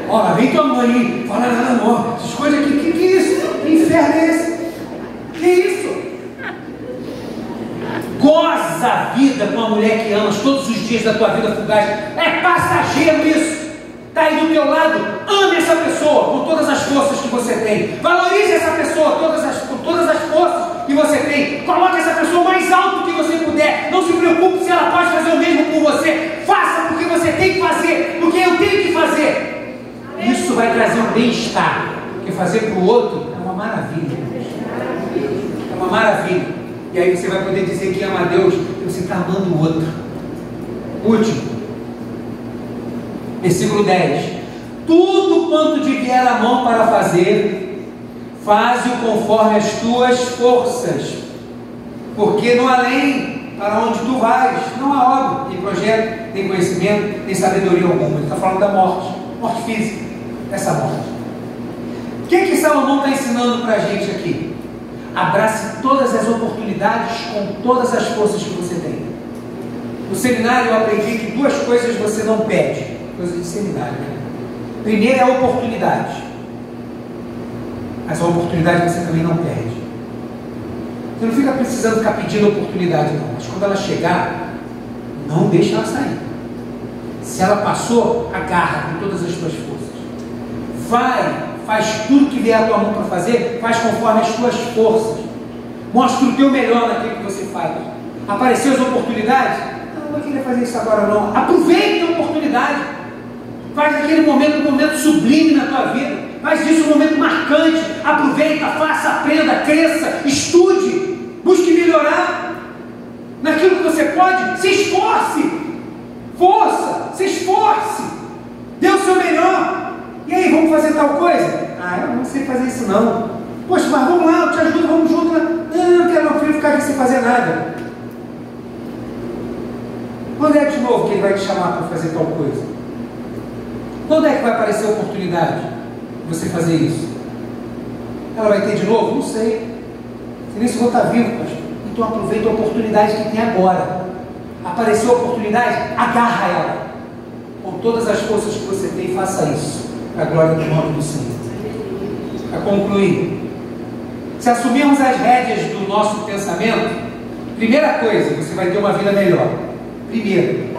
Olha, vem tua mãe, hein? Fala, não, se esconde aqui. Que é isso? Que inferno é esse? Que isso? Goza a vida com a mulher que amas todos os dias da tua vida fugaz. É passageiro isso. está aí do teu lado, ame essa pessoa com todas as forças que você tem. Valorize essa pessoa com todas as forças que você tem. Coloque essa pessoa mais alto que você puder. Não se preocupe se ela pode fazer o mesmo por você. Faça porque você tem que fazer, porque eu tenho que fazer. Isso vai trazer um bem-estar, porque fazer para o outro é uma maravilha. É uma maravilha. E aí você vai poder dizer que ama a Deus e você está amando o outro. Último, versículo 10: tudo quanto te vier a mão para fazer, faze-o conforme as tuas forças, porque no além, para onde tu vais, não há obra, nem projeto, nem conhecimento, nem sabedoria alguma. Ele está falando da morte física, essa morte. O que Salomão está ensinando para a gente aqui? Abrace todas as oportunidades com todas as forças que você tem. No seminário eu aprendi que duas coisas você não perde, coisa de seminário, né? Primeiro é a oportunidade, mas a oportunidade você também não perde. Você não fica precisando ficar pedindo oportunidade não, mas quando ela chegar, não deixa ela sair. Se ela passou, agarra com todas as tuas forças. Faz tudo que vier à tua mão para fazer, faz conforme as tuas forças. Mostra o teu melhor naquilo que você faz. Apareceu as oportunidades? Não vou querer fazer isso agora não. Aproveite a oportunidade. Faz aquele momento um momento sublime na tua vida. Faz disso um momento marcante. Aproveita, faça, aprenda, cresça, estude, busque melhorar naquilo que você pode. Se esforce. Força, se esforce. Dê o seu melhor. E aí, vamos fazer tal coisa? Eu não sei fazer isso não. Poxa, mas vamos lá, eu te ajudo, vamos junto. Não quero não, filho, ficar aqui sem fazer nada. Quando é de novo que ele vai te chamar para fazer tal coisa? Quando é que vai aparecer a oportunidade de você fazer isso? Ela vai ter de novo? Não sei. Você nem se vou estar vivo, pastor. Então aproveita a oportunidade que tem agora. Apareceu a oportunidade, agarra ela. Com todas as forças que você tem, faça isso. Para a glória do nome do Senhor. Para concluir, se assumirmos as rédeas do nosso pensamento, primeira coisa, você vai ter uma vida melhor. Primeiro.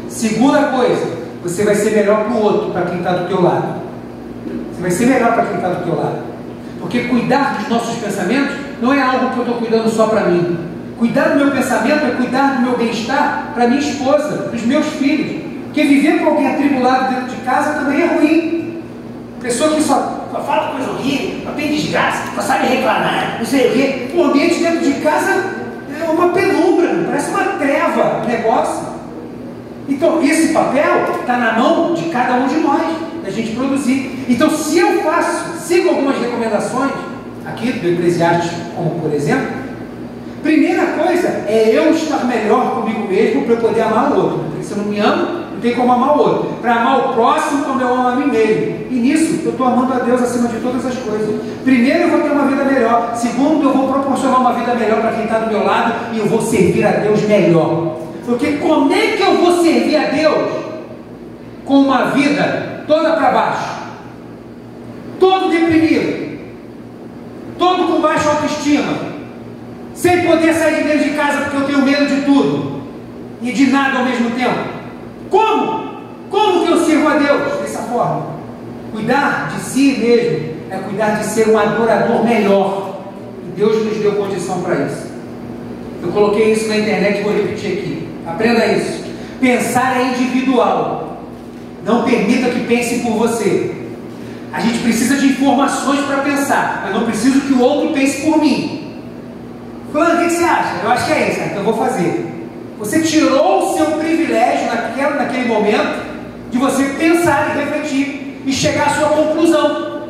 Segunda coisa, você vai ser melhor para o outro, para quem está do teu lado. Você vai ser melhor para quem está do teu lado. Porque cuidar dos nossos pensamentos não é algo que eu estou cuidando só para mim. Cuidar do meu pensamento é cuidar do meu bem-estar para minha esposa, para os meus filhos. Porque viver com alguém atribulado dentro de casa também é ruim. Pessoa que só fala coisa horrível, só tem desgraça, só sabe reclamar, não sei o quê. O ambiente dentro de casa é uma penumbra, parece uma treva, negócio. Então, esse papel está na mão de cada um de nós, da gente produzir. Então, se eu sigo algumas recomendações, aqui do Eclesiastes, como por exemplo, primeira coisa é eu estar melhor comigo mesmo para eu poder amar o outro. Porque se eu não me amo, não tem como amar o outro. Para amar o próximo como eu amo a mim mesmo. E nisso eu estou amando a Deus acima de todas as coisas. Primeiro eu vou ter uma vida melhor. Segundo, eu vou proporcionar uma vida melhor para quem está do meu lado. E eu vou servir a Deus melhor. Porque como é que eu vou servir a Deus com uma vida toda para baixo? Todo deprimido. Todo com baixa autoestima. Sem poder sair de dentro de casa porque eu tenho medo de tudo. E de nada ao mesmo tempo. Como? Como que eu sirvo a Deus dessa forma? Cuidar de si mesmo é cuidar de ser um adorador melhor. E Deus nos deu condição para isso. Eu coloquei isso na internet e vou repetir aqui. Aprenda isso. Pensar é individual. Não permita que pense por você. A gente precisa de informações para pensar, mas não preciso que o outro pense por mim. Fulano, o que você acha? Eu acho que é isso, então eu vou fazer. Você tirou o seu privilégio naquele momento de você pensar e refletir e chegar à sua conclusão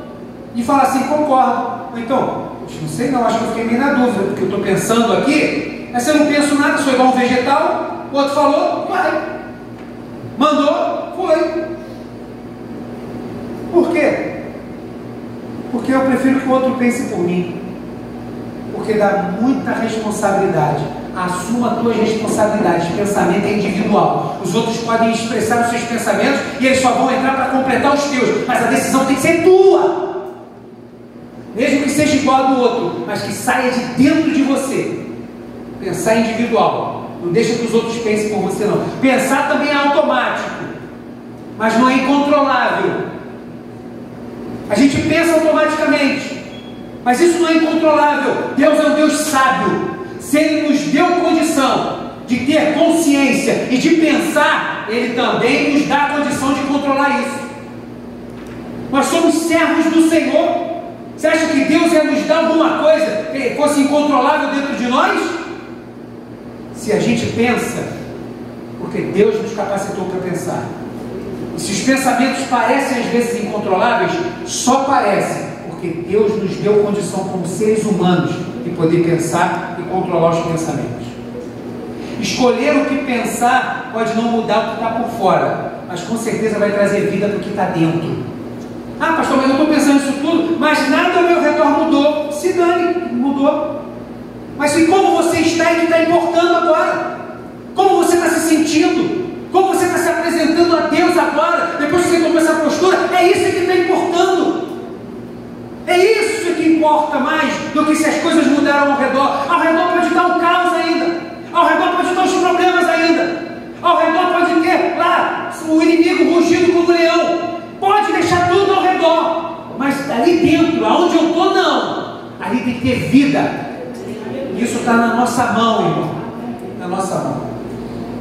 e falar assim, concordo. Ou então, não sei não, acho que eu fiquei meio na dúvida, porque eu estou pensando aqui, mas se eu não penso nada, sou igual um vegetal, o outro falou, vai. Mandou, foi. Por quê? Porque eu prefiro que o outro pense por mim. Porque dá muita responsabilidade. Assuma as tuas responsabilidades. Pensamento é individual. Os outros podem expressar os seus pensamentos e eles só vão entrar para completar os teus. Mas a decisão tem que ser tua. Mesmo que seja igual ao do outro, mas que saia de dentro de você. Pensar é individual. Não deixa que os outros pensem por você não. Pensar também é automático, mas não é incontrolável. incontrolável. A gente pensa automaticamente, mas isso não é incontrolável. Deus é um Deus sábio. Se Ele nos deu condição de ter consciência e de pensar, Ele também nos dá a condição de controlar isso. Nós somos servos do Senhor. Você acha que Deus ia nos dar alguma coisa que fosse incontrolável dentro de nós? Se a gente pensa, porque Deus nos capacitou para pensar. E se os pensamentos parecem às vezes incontroláveis, só parecem, porque Deus nos deu condição como seres humanos de poder pensar e controlar os pensamentos. Escolher o que pensar pode não mudar o que está por fora, mas com certeza vai trazer vida para o que está dentro. Ah, pastor, mas eu estou pensando nisso tudo, mas nada ao meu redor mudou. Se dane, mudou. Mas e como você está e que está importando agora? Como você está se sentindo? Como você está se apresentando a Deus agora? Depois que você tomou essa postura, é isso que está importando. É isso que importa mais do que se as coisas mudaram ao redor. Ao redor pode estar um caos ainda. Ao redor pode estar os problemas ainda. Ao redor pode ter lá o inimigo rugindo como um leão. Pode deixar tudo ao redor, mas ali dentro, aonde eu estou, não. Ali tem que ter vida. Isso está na nossa mão, irmão. Na nossa mão.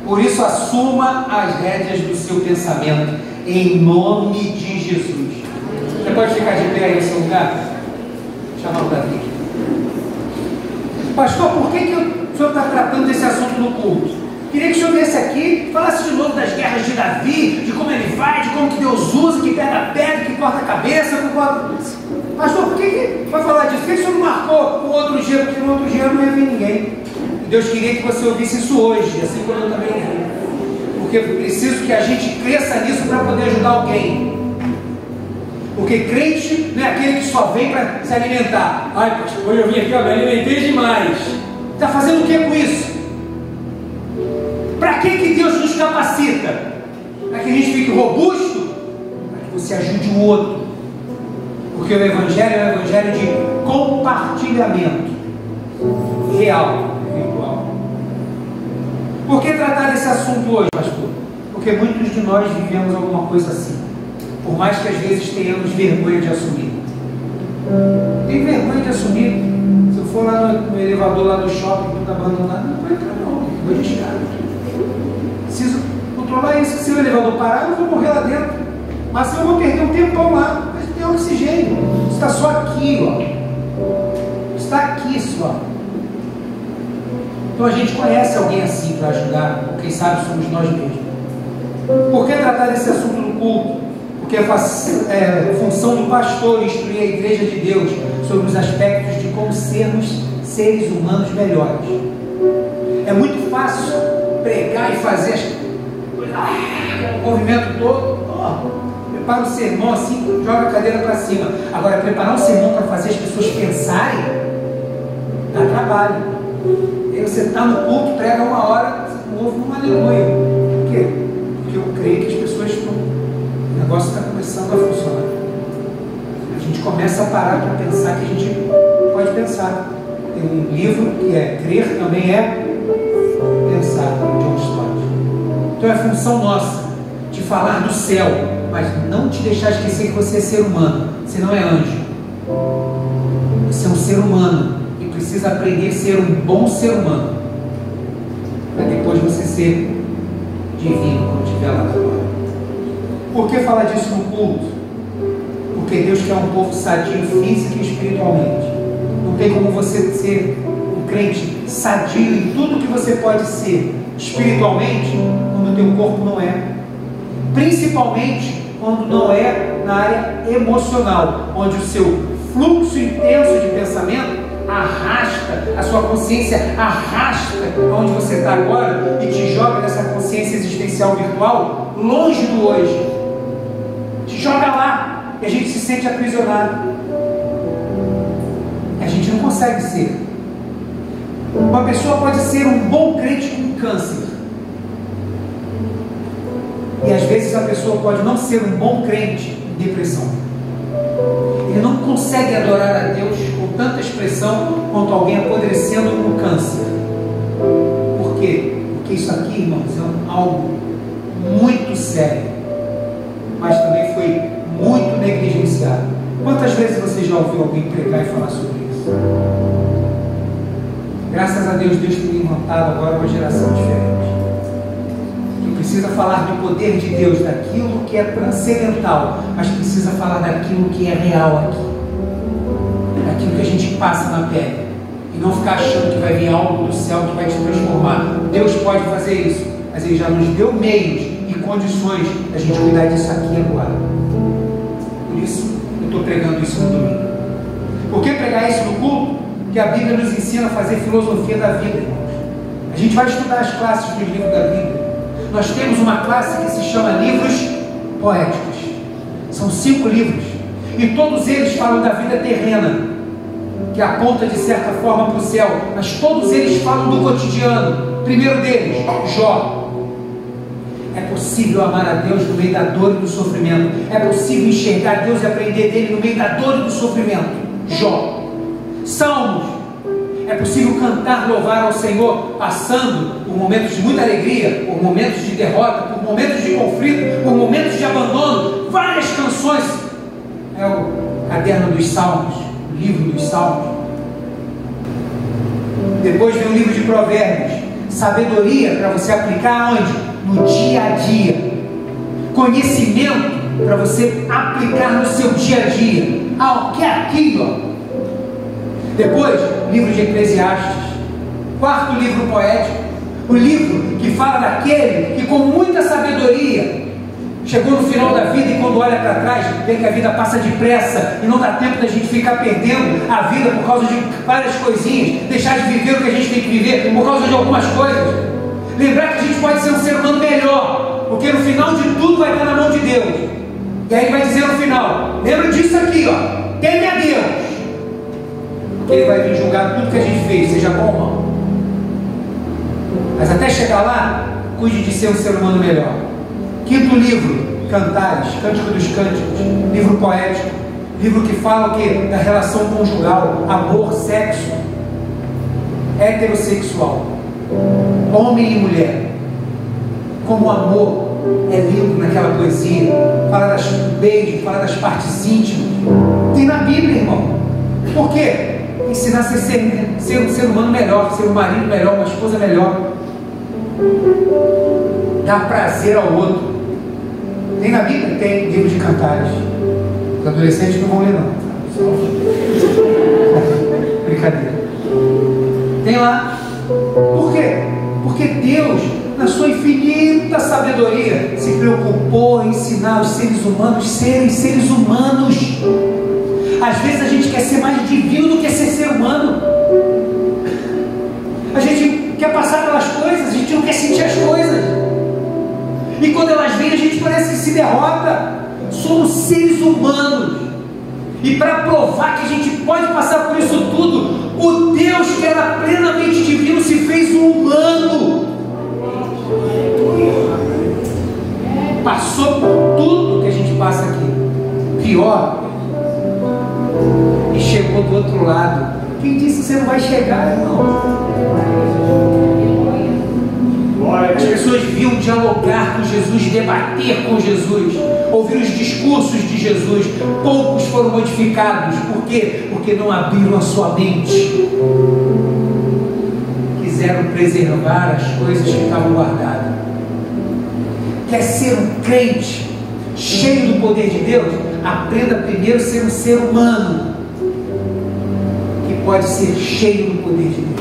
Por isso, assuma as rédeas do seu pensamento, em nome de Jesus. Você pode ficar de pé aí no seu lugar? Chamar o Davi. Pastor, por que o senhor está tratando desse assunto no culto? Queria que o senhor viesse aqui e falasse de novo das guerras de Davi, de como ele faz, de como que Deus usa, que pega a pedra, que corta a cabeça, que corta... Pastor, por que vai falar disso? Por que o senhor não marcou o outro dia? Porque no outro dia não ia vir ninguém. E Deus queria que você ouvisse isso hoje, assim como eu também ouvi. Porque eu preciso que a gente cresça nisso para poder ajudar alguém. Porque crente não é aquele que só vem para se alimentar. Ai, pastor, hoje eu vim aqui, me alimentei demais. Está fazendo o que com isso? Para que Deus nos capacita? Para que a gente fique robusto? Para que você ajude o outro. Porque o Evangelho é um Evangelho de compartilhamento real, virtual. Por que tratar desse assunto hoje, pastor? Porque muitos de nós vivemos alguma coisa assim. Por mais que às vezes tenhamos vergonha de assumir. Tem vergonha de assumir. Se eu for lá no elevador lá do shopping, tudo abandonado, não vou entrar não, vou desligar. Preciso controlar isso. Se o elevador parar, eu vou morrer lá dentro. Mas se eu vou perder um tempão lá, mas tem oxigênio. Está só aqui, ó. Está aqui só. Então a gente conhece alguém assim para ajudar, ou quem sabe somos nós mesmos. Por que tratar desse assunto no culto? Porque é função do pastor instruir a igreja de Deus sobre os aspectos de como sermos seres humanos melhores. É muito fácil pregar e fazer o movimento todo, prepara um sermão assim, joga a cadeira para cima. Agora, preparar um sermão para fazer as pessoas pensarem, dá trabalho. E aí você está no culto, prega 1 hora, você não ouve um aleluia. Por quê? Porque eu creio que as pessoas estão, o negócio está começando a funcionar. A gente começa a parar para pensar que a gente pode pensar. Tem um livro que é Crer, também é Pensar, de John Stott. Então é função nossa de falar do céu, mas não te deixar esquecer que você é ser humano. Você não é anjo. Você é um ser humano e precisa aprender a ser um bom ser humano para depois você ser divino quando estiver lá na glória. Por que falar disso no culto? Porque Deus quer um povo sadio física e espiritualmente. Não tem como você ser um crente sadio em tudo que você pode ser espiritualmente quando o teu corpo não é. Principalmente quando não é na área emocional, onde o seu fluxo intenso de pensamento arrasta, a sua consciência arrasta onde você está agora e te joga nessa consciência existencial virtual longe do hoje. Te joga lá e a gente se sente aprisionado. A gente não consegue ser. Uma pessoa pode ser um bom crente com câncer. E às vezes a pessoa pode não ser um bom crente em depressão. Ele não consegue adorar a Deus com tanta expressão quanto alguém apodrecendo com câncer. Por quê? Porque isso aqui, irmãos, é algo muito sério. Mas também já ouviu alguém pregar e falar sobre isso? Graças a Deus, Deus tem levantado agora uma geração diferente, que precisa falar do poder de Deus, daquilo que é transcendental, mas precisa falar daquilo que é real aqui, daquilo que a gente passa na pele, e não ficar achando que vai vir algo do céu que vai te transformar. Deus pode fazer isso, mas Ele já nos deu meios e condições da gente cuidar disso aqui e agora. Por isso eu estou pregando isso no domingo. Por que pregar isso no culto? Porque a Bíblia nos ensina a fazer filosofia da vida, irmãos. A gente vai estudar as classes dos livros da Bíblia. Nós temos uma classe que se chama livros poéticos. São 5 livros, e todos eles falam da vida terrena, que aponta de certa forma para o céu, mas todos eles falam do cotidiano. Primeiro deles, Jó. É possível amar a Deus no meio da dor e do sofrimento. É possível enxergar Deus e aprender dele no meio da dor e do sofrimento. Jó. Salmos. É possível cantar, louvar ao Senhor, passando por momentos de muita alegria, por momentos de derrota, por momentos de conflito, por momentos de abandono. Várias canções. É o caderno dos Salmos, o livro dos Salmos. Depois vem o livro de Provérbios. Sabedoria para você aplicar onde? No dia a dia. Conhecimento para você aplicar no seu dia a dia. Ah, o que é aquilo? Depois, livro de Eclesiastes. 4º livro poético. O livro que fala daquele que com muita sabedoria chegou no final da vida, e quando olha para trás, vê que a vida passa depressa e não dá tempo da gente ficar perdendo a vida por causa de várias coisinhas, deixar de viver o que a gente tem que viver por causa de algumas coisas. Lembrar que a gente pode ser um ser humano melhor, porque no final de tudo vai estar na mão de Deus. E aí ele vai dizer no final: lembra disso aqui, ó, teme a Deus, porque Ele vai vir julgar tudo que a gente fez, seja bom ou mal. Mas até chegar lá, cuide de ser um ser humano melhor. 5º livro, Cantares, Cântico dos Cânticos, livro poético, livro que fala o quê? Da relação conjugal, amor, sexo, heterossexual, homem e mulher. Como o amor é lindo naquela poesia, fala das beijos, fala das partes íntimas. Tem na Bíblia, irmão. Por quê? Ensinar a ser um ser humano melhor, ser um marido melhor, uma esposa melhor, dar prazer ao outro. Tem na Bíblia? Tem livro de Cantares. Os adolescentes não vão ler, não. Brincadeira. Tem lá. Por quê? Porque Deus, na sua infinita sabedoria, se preocupou em ensinar os seres humanos a serem seres humanos. Às vezes a gente quer ser mais divino do que ser ser humano. A gente quer passar pelas coisas, a gente não quer sentir as coisas. E quando elas vêm, a gente parece que se derrota. Somos seres humanos. E para provar que a gente pode passar por isso tudo, o Deus que era plenamente divino se fez um humano. Passou por tudo que a gente passa aqui. Pior. E chegou do outro lado. Quem disse que você não vai chegar, irmão? As pessoas viam dialogar com Jesus, debater com Jesus, ouvir os discursos de Jesus. Poucos foram modificados. Por quê? Porque não abriram a sua mente. Quiseram preservar as coisas que estavam guardadas. Quer ser um crente cheio do poder de Deus? Aprenda primeiro a ser um ser humano que pode ser cheio do poder de Deus.